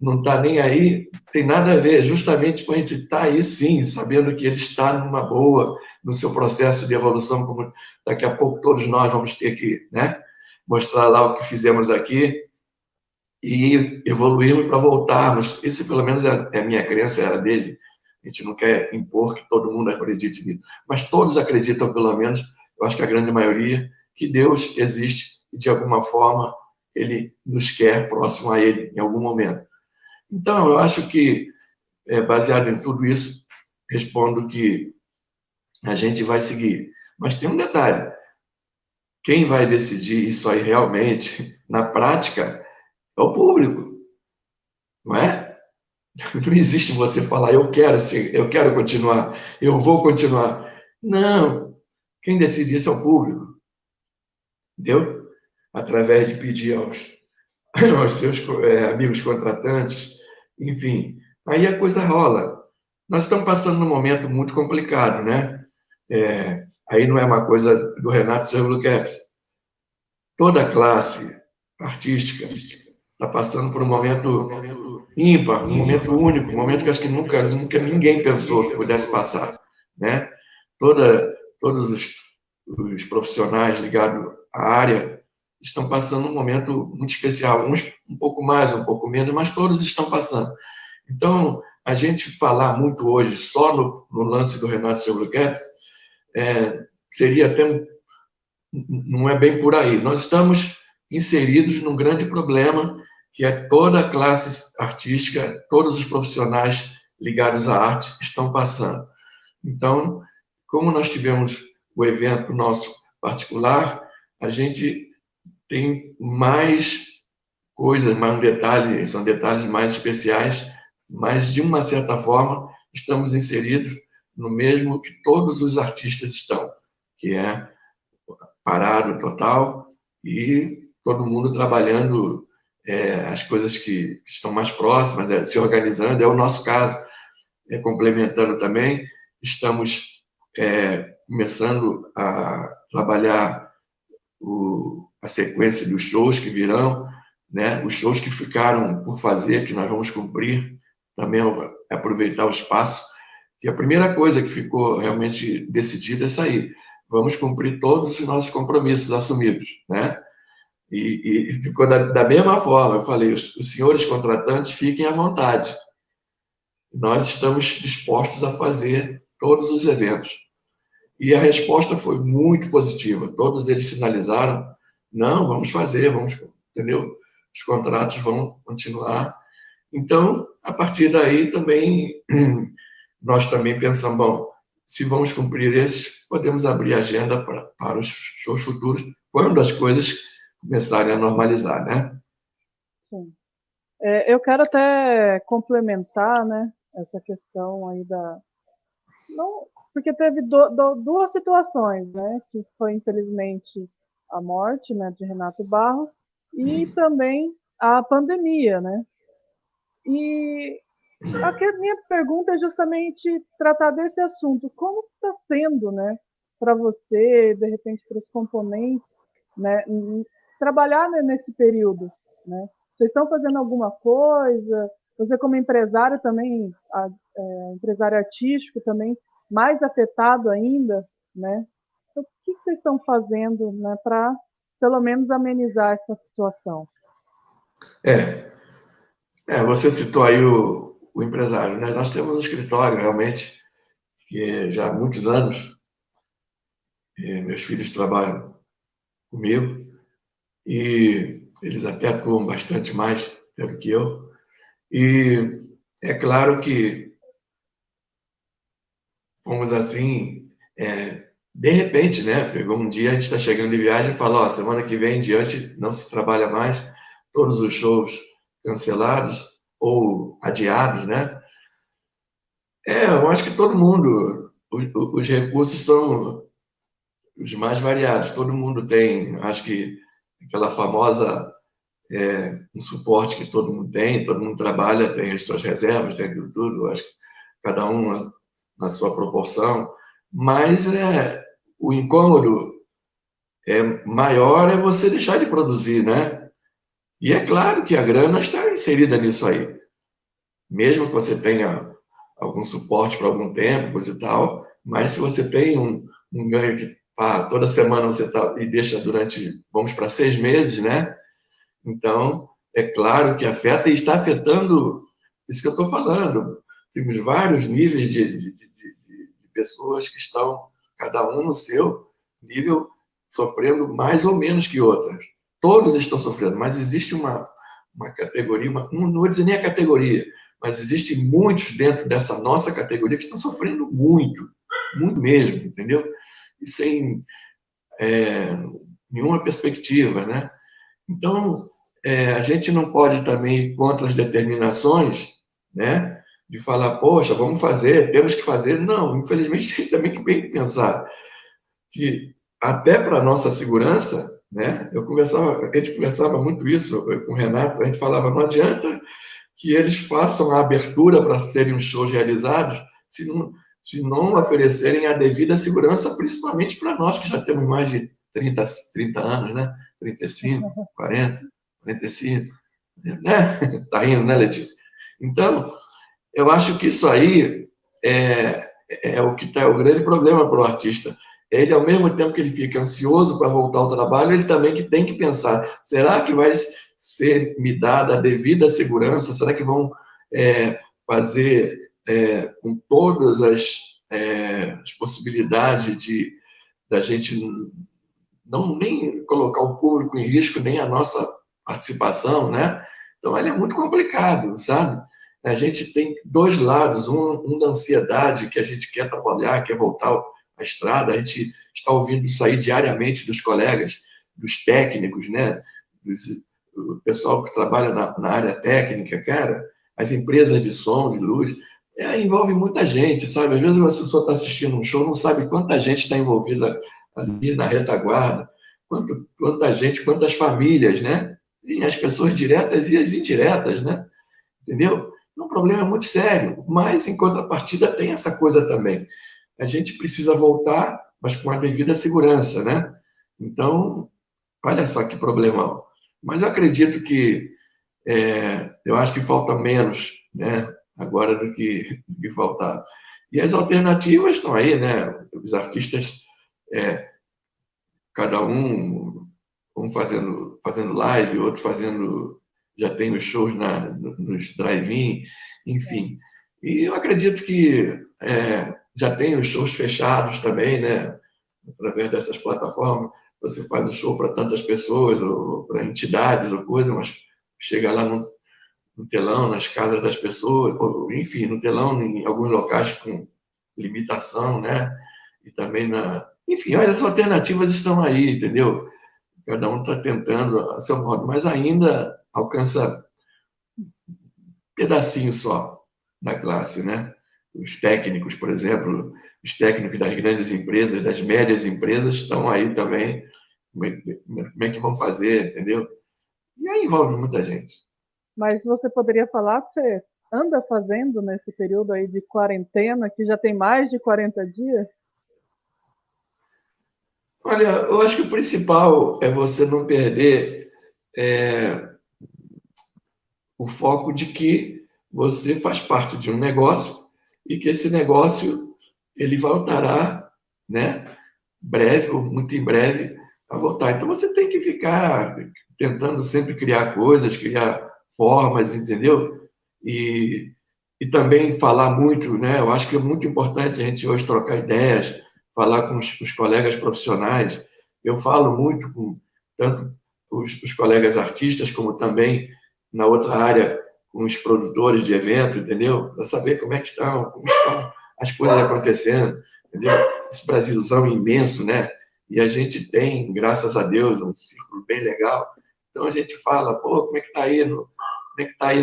não está nem aí, tem nada a ver, justamente com a gente estar aí sim, sabendo que ele está numa boa, no seu processo de evolução, como daqui a pouco todos nós vamos ter que, né, mostrar lá o que fizemos aqui e evoluirmos para voltarmos. Isso pelo menos é a minha crença, é a dele. A gente não quer impor que todo mundo acredite nisso, mas todos acreditam, pelo menos, eu acho que a grande maioria, que Deus existe e, de alguma forma, Ele nos quer próximo a Ele, em algum momento. Então, eu acho que, baseado em tudo isso, respondo que a gente vai seguir. Mas tem um detalhe. Quem vai decidir isso aí realmente, na prática, é o público. Não é? Não existe você falar, eu quero continuar, eu vou continuar. Não. Quem decide isso é o público. Entendeu? Através de pedir aos seus amigos contratantes, enfim. Aí a coisa rola. Nós estamos passando num momento muito complicado, né? Aí não é uma coisa do Renato Silvercaps. Toda a classe artística está passando por um momento ímpar, um momento único, um momento que acho que nunca ninguém pensou que pudesse passar, né? Todos os profissionais ligados à área estão passando um momento muito especial, uns um pouco mais, um pouco menos, mas todos estão passando. Então, a gente falar muito hoje só no lance do Renato Silvercaps seria até não é bem por aí. Nós estamos inseridos num grande problema, que é toda a classe artística, todos os profissionais ligados à arte estão passando. Então, como nós tivemos o evento nosso particular, a gente tem mais coisas, mais um detalhe, são detalhes mais especiais, mas, de uma certa forma, estamos inseridos no mesmo que todos os artistas estão, que é parado total e todo mundo trabalhando as coisas que estão mais próximas, se organizando. É o nosso caso. Complementando também, estamos começando a trabalhar a sequência dos shows que virão, né? Os shows que ficaram por fazer, que nós vamos cumprir, também aproveitar o espaço. E a primeira coisa que ficou realmente decidida é sair. Vamos cumprir todos os nossos compromissos assumidos, né? E ficou da mesma forma. Eu falei, os senhores contratantes fiquem à vontade. Nós estamos dispostos a fazer todos os eventos. E a resposta foi muito positiva. Todos eles sinalizaram, não, vamos fazer, vamos, entendeu? Os contratos vão continuar. Então, a partir daí também, nós também pensamos, bom, se vamos cumprir esses, podemos abrir agenda para os shows futuros, quando as coisas começarem a normalizar, né? Sim. Eu quero até complementar, né, essa questão aí não, porque teve duas situações, né, que foi infelizmente a morte, né, de Renato Barros e também a pandemia, né? E a minha pergunta é justamente tratar desse assunto. Como está sendo, né, para você, de repente, para os componentes, né, trabalhar, né, nesse período, né? Vocês estão fazendo alguma coisa? Você, como empresário também, empresário artístico também, mais afetado ainda, né? Então, o que vocês estão fazendo, né, para, pelo menos, amenizar essa situação? Você citou aí o empresário, né? Nós temos um escritório, realmente, que já há muitos anos, meus filhos trabalham comigo, e eles até atuam bastante mais do que eu. E é claro que fomos assim, de repente, né? Pegou um dia, a gente está chegando de viagem e fala, ó, semana que vem em diante não se trabalha mais, todos os shows cancelados ou adiados, né? Eu acho que todo mundo, os recursos são os mais variados, todo mundo tem, acho que aquela famosa, um suporte que todo mundo trabalha, tem as suas reservas, tem aquilo tudo, acho que cada um na sua proporção, mas o incômodo maior é você deixar de produzir, né? E é claro que a grana está inserida nisso aí. Mesmo que você tenha algum suporte por algum tempo, coisa e tal, mas se você tem um ganho que toda semana você e deixa durante, vamos para 6 meses, né? Então, é claro que afeta e está afetando isso que eu estou falando. Temos vários níveis de pessoas que estão, cada um no seu nível, sofrendo mais ou menos que outras. Todos estão sofrendo, mas existe uma categoria, não vou dizer nem a categoria, mas existem muitos dentro dessa nossa categoria que estão sofrendo muito, muito mesmo, entendeu? E sem nenhuma perspectiva, né? Então, a gente não pode também ir contra as determinações, né? De falar, poxa, vamos fazer, temos que fazer. Não, infelizmente, a gente também tem que pensar que até para a nossa segurança, né? A gente conversava muito isso com o Renato, a gente falava, não adianta que eles façam a abertura para serem os shows realizados se não oferecerem a devida segurança, principalmente para nós que já temos mais de 30 anos, né? 35, 40, 45, né? Tá rindo, né, Letícia? Então, eu acho que isso aí é o que é o grande problema para o artista. Ele, ao mesmo tempo que ele fica ansioso para voltar ao trabalho, ele também que tem que pensar, será que vai ser me dada a devida segurança? Será que vão fazer com todas as possibilidades da gente não nem colocar o público em risco, nem a nossa participação, né? Então, ele é muito complicado, sabe? A gente tem dois lados, um da ansiedade, que a gente quer trabalhar, quer voltar à estrada, a gente está ouvindo isso aí diariamente dos colegas, dos técnicos, né? O pessoal que trabalha na área técnica, cara, as empresas de som, de luz, envolve muita gente, sabe? Às vezes uma pessoa está assistindo um show, não sabe quanta gente está envolvida ali na retaguarda, quanta gente, quantas famílias, né? E as pessoas diretas e as indiretas, né? Entendeu? É um problema muito sério, mas em contrapartida tem essa coisa também. A gente precisa voltar, mas com a devida segurança, né? Então, olha só que problemão. Mas eu acredito que eu acho que falta menos, né? Agora do que faltava. E as alternativas estão aí, né? Os artistas, cada um um fazendo live, outro já tem os shows nos drive-in, enfim. E eu acredito que já tem os shows fechados também, né? Através dessas plataformas, você faz o show para tantas pessoas, ou para entidades, ou coisa, mas chega lá no telão, nas casas das pessoas, ou, enfim, no telão, em alguns locais com limitação, né? E também Enfim, mas as alternativas estão aí, entendeu? Cada um está tentando a seu modo, mas ainda alcança um pedacinho só da classe, né? Os técnicos, por exemplo, os técnicos das grandes empresas, das médias empresas, estão aí também. Como é que vão fazer, entendeu? E aí envolve muita gente. Mas você poderia falar o que você anda fazendo nesse período aí de quarentena, que já tem mais de 40 dias? Olha, eu acho que o principal é você não perder o foco de que você faz parte de um negócio e que esse negócio ele voltará, né, breve ou muito em breve a voltar. Então você tem que ficar tentando sempre criar coisas, criar formas, entendeu? E também falar muito, né? Eu acho que é muito importante a gente hoje trocar ideias, falar com os colegas profissionais. Eu falo muito com tanto os colegas artistas, como também na outra área com os produtores de evento, entendeu? Para saber como estão as coisas acontecendo, entendeu? Esse Brasilzão imenso, né? E a gente tem, graças a Deus, um círculo bem legal. Então a gente fala, pô, como é que está aí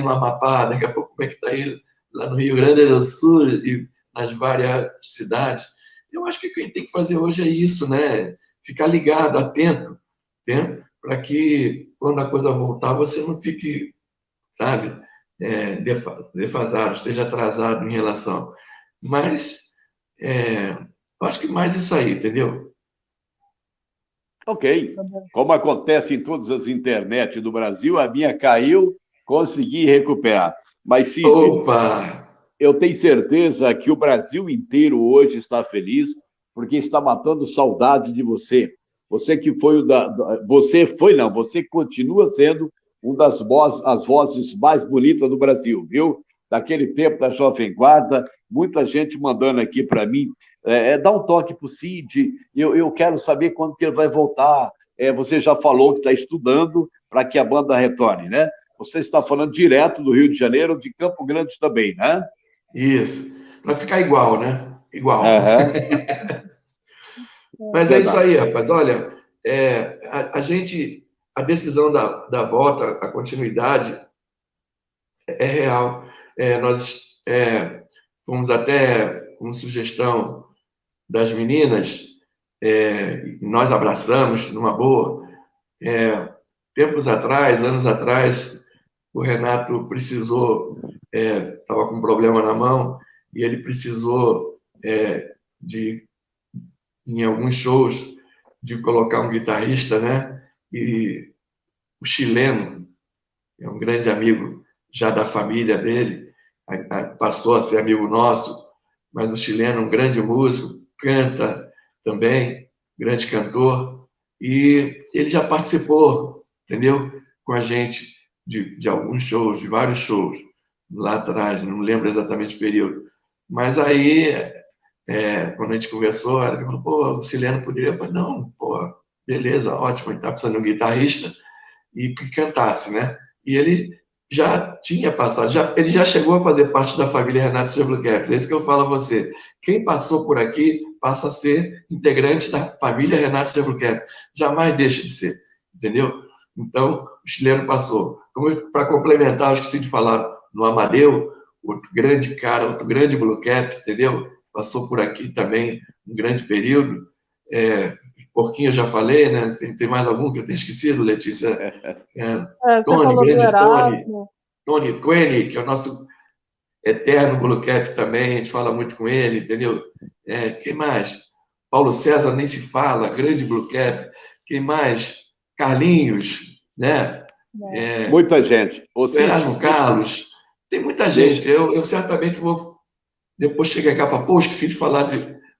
no Amapá? Daqui a pouco, como é que está aí lá no Rio Grande do Sul e nas várias cidades? Eu acho que o que a gente tem que fazer hoje é isso, né? Ficar ligado, atento, né? Para que quando a coisa voltar você não fique, sabe, defasado, esteja atrasado em relação. Mas eu acho que mais isso aí, entendeu? Ok. Como acontece em todas as internet do Brasil, a minha caiu, consegui recuperar. Mas, Cid, Opa! eu tenho certeza que o Brasil inteiro hoje está feliz, porque está matando saudade de você. Você que foi você continua sendo as vozes mais bonitas do Brasil, viu? Daquele tempo da Jovem Guarda, muita gente mandando aqui para mim, dá um toque para o Cid, eu quero saber quando que ele vai voltar. Você já falou que está estudando para que a banda retorne, né? Você está falando direto do Rio de Janeiro, de Campo Grande também, né? Isso. Para ficar igual, né? Igual. Mas é isso aí, rapaz. Olha, a decisão da volta, a continuidade é real. Nós fomos até com sugestão das meninas, nós abraçamos numa boa. Tempos atrás, anos atrás, o Renato precisou, estava com um problema na mão, e ele precisou em alguns shows, de colocar um guitarrista, né? E o chileno, é um grande amigo já da família dele, passou a ser amigo nosso, mas o chileno é um grande músico, canta também, grande cantor, e ele já participou, entendeu? Com a gente de alguns shows, de vários shows, lá atrás, não lembro exatamente o período. Mas aí, quando a gente conversou, ela falou, pô, o Sileno poderia... Eu falei, não, pô, beleza, ótimo, a gente está precisando de um guitarrista e que cantasse, né? E ele já tinha passado, ele já chegou a fazer parte da família Renato Blue Caps. É isso que eu falo a você. Quem passou por aqui passa a ser integrante da família Renato Blue Caps. Jamais deixa de ser, entendeu? Então, o chileno passou. Para complementar, acho que se de falar no Amadeu, outro grande cara, outro grande Blue Cap, entendeu? Passou por aqui também um grande período. Porquinho eu já falei, né? Tem mais algum que eu tenho esquecido, Letícia? Tony Quene, que é o nosso eterno Blue Cap também, a gente fala muito com ele, entendeu? Quem mais? Paulo César nem se fala, grande Blue Cap. Quem mais? Carlinhos, né? Muita gente. Erasmo Carlos. Tem muita gente. Eu certamente vou depois chegar cá para pô, esqueci de falar,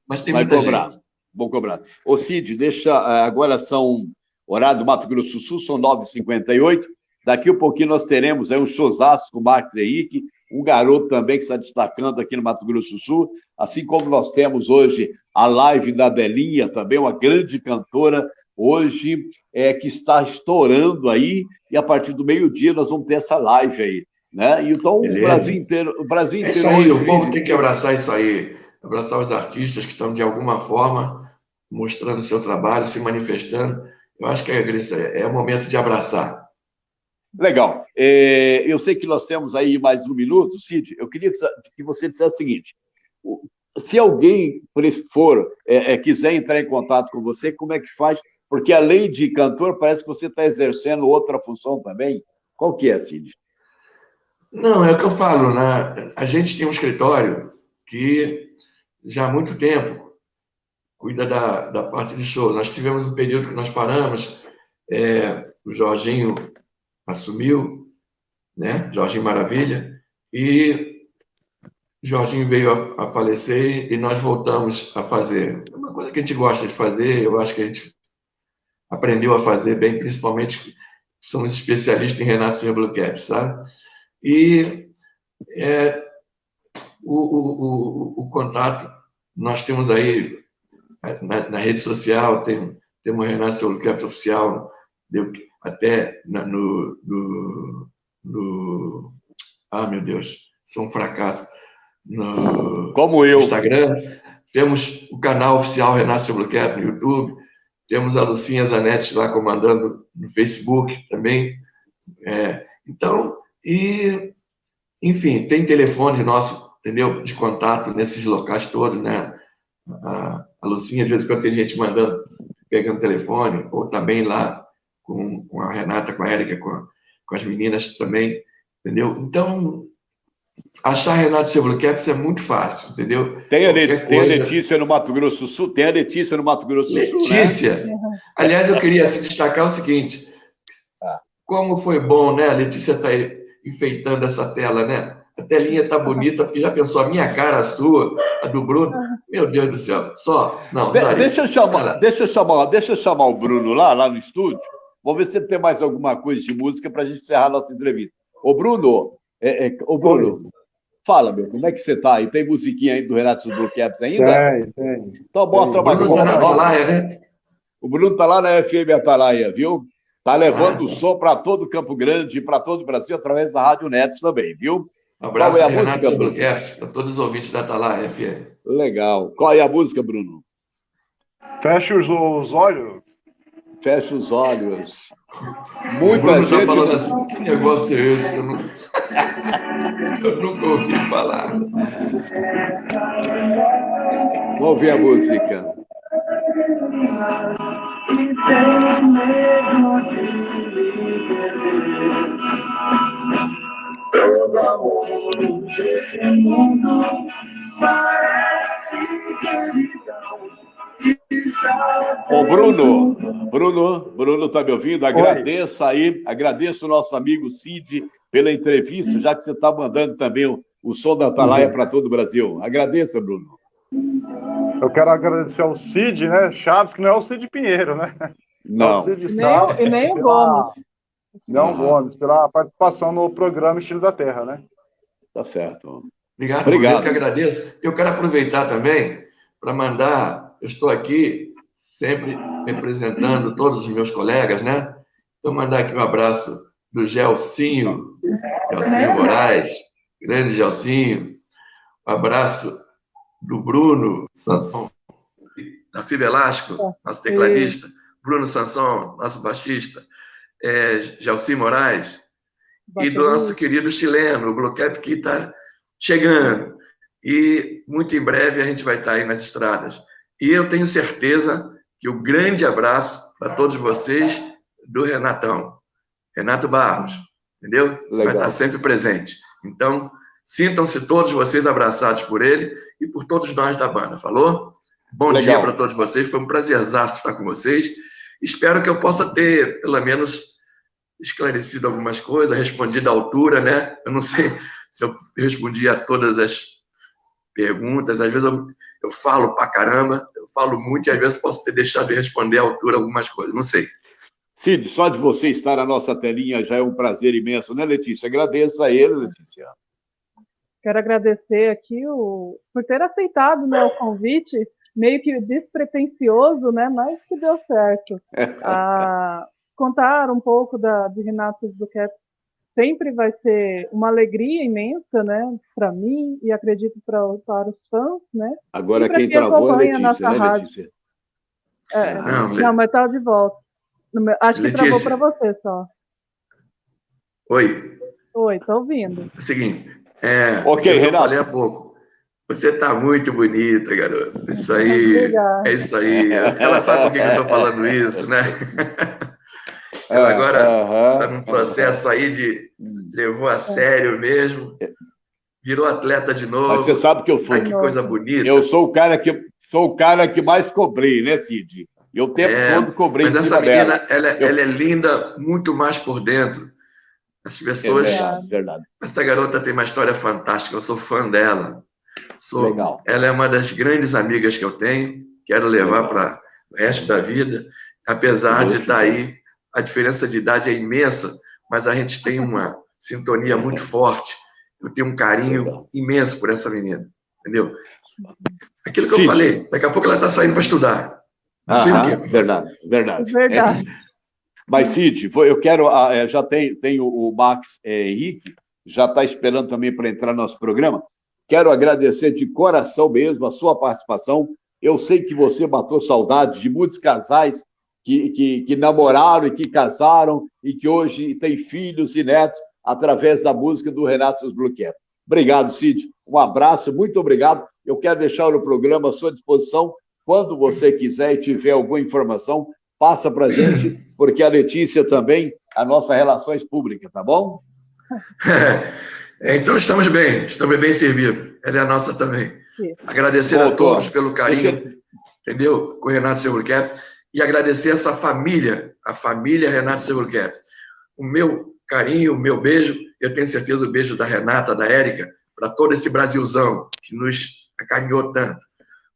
mas tem muita gente. Vou cobrar. Ô, Cid, deixa. Agora são horário do Mato Grosso do Sul, são 9h58. Daqui a pouquinho nós teremos aí um showzaço com o Marcos Henrique, um garoto também que está destacando aqui no Mato Grosso do Sul, assim como nós temos hoje a live da Belinha, também uma grande cantora, hoje, que está estourando aí, e a partir do meio-dia nós vamos ter essa live aí, né? Então, o Brasil inteiro é isso aí, o povo tem que abraçar isso aí, abraçar os artistas que estão, de alguma forma, mostrando seu trabalho, se manifestando. Eu acho que é o momento de abraçar. Legal. Eu sei que nós temos aí mais um minuto, Cid. Eu queria que você dissesse o seguinte: se alguém quiser entrar em contato com você, como é que faz? Porque além de cantor, parece que você está exercendo outra função também. Qual que é, Cid? Não, é o que eu falo, né? A gente tem um escritório que já há muito tempo cuida da parte de shows. Nós tivemos um período que nós paramos, o Jorginho assumiu, né? Jorginho Maravilha, e Jorginho veio a falecer e nós voltamos a fazer. É uma coisa que a gente gosta de fazer, eu acho que a gente aprendeu a fazer bem, principalmente somos especialistas em Renato Senhor Blue Cap, sabe? E o contato, nós temos aí na rede social, temos o Renato Senhor Blue Cap oficial, até meu Deus, sou um fracasso. Como eu. Instagram, temos o canal oficial Renato Senhor Blue Cap no YouTube, temos a Lucinha Zanetti lá comandando no Facebook também. Então, enfim, tem telefone nosso, entendeu? De contato nesses locais todos, né? A Lucinha, de vez em quando, tem gente pegando telefone, ou também lá com a Renata, com a Érica, com as meninas também, entendeu? Então, achar Renato Senhor Blue Caps é muito fácil, entendeu? Tem a Letícia no Mato Grosso do Sul? Tem a Letícia no Mato Grosso do Sul, Letícia! Né? Aliás, eu queria destacar o seguinte, como foi bom, né? A Letícia está enfeitando essa tela, né? A telinha está bonita, porque já pensou a minha cara, a sua, a do Bruno? Meu Deus do céu, não deixa eu chamar o Bruno lá no estúdio. Vamos ver se ele tem mais alguma coisa de música para a gente encerrar a nossa entrevista. Ô, Bruno, fala, meu, como é que você está aí? Tem musiquinha aí do Renato Blue Caps ainda? Tem. Então mostra mais uma para nós. Né? O Bruno está lá na FM Atalaia, viu? Está levando o som para todo Campo Grande e para todo o Brasil através da Rádio Netos também, viu? Um abraço a Renato Blue Caps, para todos os ouvintes da Atalaia FM. Legal. Qual é a música, Bruno? Fecha os olhos. Fecha os olhos. Muita gente... Tá falando assim, que negócio é esse que eu nunca ouvi falar. Vamos ouvir a música. Tenho medo de me perder. Todo amor desse mundo parece queridão. Ô, Bruno, tá me ouvindo? Agradeço o nosso amigo Cid pela entrevista, já que você está mandando também o som da Atalaia para todo o Brasil. Agradeça, Bruno. Eu quero agradecer ao Cid, né? Chaves, que não é o Cid Pinheiro, né? Não. É o Cid Chaves, e nem o Gomes. Não, Gomes, pela participação no programa Estilo da Terra, né? Tá certo. Obrigado. Eu que agradeço. Eu quero aproveitar também para mandar... Eu estou aqui sempre representando todos os meus colegas, né? Então, mandar aqui um abraço do Gelsinho Moraes, grande Gelsinho. Um abraço do Bruno Sanson, Darcy Velasco, nosso tecladista. Bruno Sanson, nosso baixista. Gelsinho Moraes. E do nosso querido chileno, o Blue Cap, que está chegando. E muito em breve a gente vai estar aí nas estradas. E eu tenho certeza que o grande abraço para todos vocês do Renatão, Renato Barros, entendeu? Legal. Vai estar sempre presente. Então, sintam-se todos vocês abraçados por ele e por todos nós da banda, falou? Bom dia para todos vocês, foi um prazerzaço estar com vocês. Espero que eu possa ter, pelo menos, esclarecido algumas coisas, respondido à altura, né? Eu não sei se eu respondi a todas as perguntas, às vezes eu falo pra caramba, eu falo muito e às vezes posso ter deixado de responder à altura algumas coisas, não sei. Cid, só de você estar na nossa telinha já é um prazer imenso, né, Letícia? Agradeça a ele, Letícia. Quero agradecer aqui por ter aceitado, né, o convite, meio que despretensioso, né, mas que deu certo. Contar um pouco de Renato Bluecap sempre vai ser uma alegria imensa, né, para mim e acredito para os fãs, né? Agora quem travou é Letícia, né, Letícia? Não, mas tá de volta. Acho que Letícia. travou para você só. Oi. Oi, tô ouvindo. É o seguinte, Ok, eu Renato. falei há pouco. Você tá muito bonita, garoto. Isso aí, Obrigada. é isso aí. Ela sabe por que eu tô falando isso, né? Ela agora tá num processo aí de levou a sério mesmo, virou atleta de novo. Mas você sabe que eu fui. Ai, que coisa bonita. Eu sou o cara que mais cobrei, né, Cid? Eu o tempo todo cobrei mas em cima essa menina, dela. ela é linda muito mais por dentro. As pessoas... Verdade. Essa garota tem uma história fantástica, eu sou fã dela. Legal. Ela é uma das grandes amigas que eu tenho, quero levar para o resto da vida, apesar de estar aí, a diferença de idade é imensa, mas a gente tem uma sintonia muito forte. Eu tenho um carinho imenso por essa menina, entendeu? Aquilo que eu falei, daqui a pouco ela está saindo para estudar. Não sei o quê. Verdade. Mas, Cid, eu quero. Já tem o Max Henrique, já está esperando também para entrar no nosso programa. Quero agradecer de coração mesmo a sua participação. Eu sei que você matou saudade de muitos casais que namoraram e que casaram e que hoje têm filhos e netos através da música do Renato Bluecap. Obrigado, Cid. Um abraço, muito obrigado. Eu quero deixar o programa à sua disposição. Quando você quiser e tiver alguma informação, passa para a gente, porque a Letícia também, a nossa Relações Públicas, tá bom? Então estamos bem servidos. Ela é a nossa também. Agradecer a todos pelo carinho, entendeu? Com o Renato Bluecap, e agradecer essa família, a família Renato Bluecap. O meu carinho, o meu beijo, eu tenho certeza o beijo da Renata, da Érica, para todo esse Brasilzão que nos acarinhou tanto.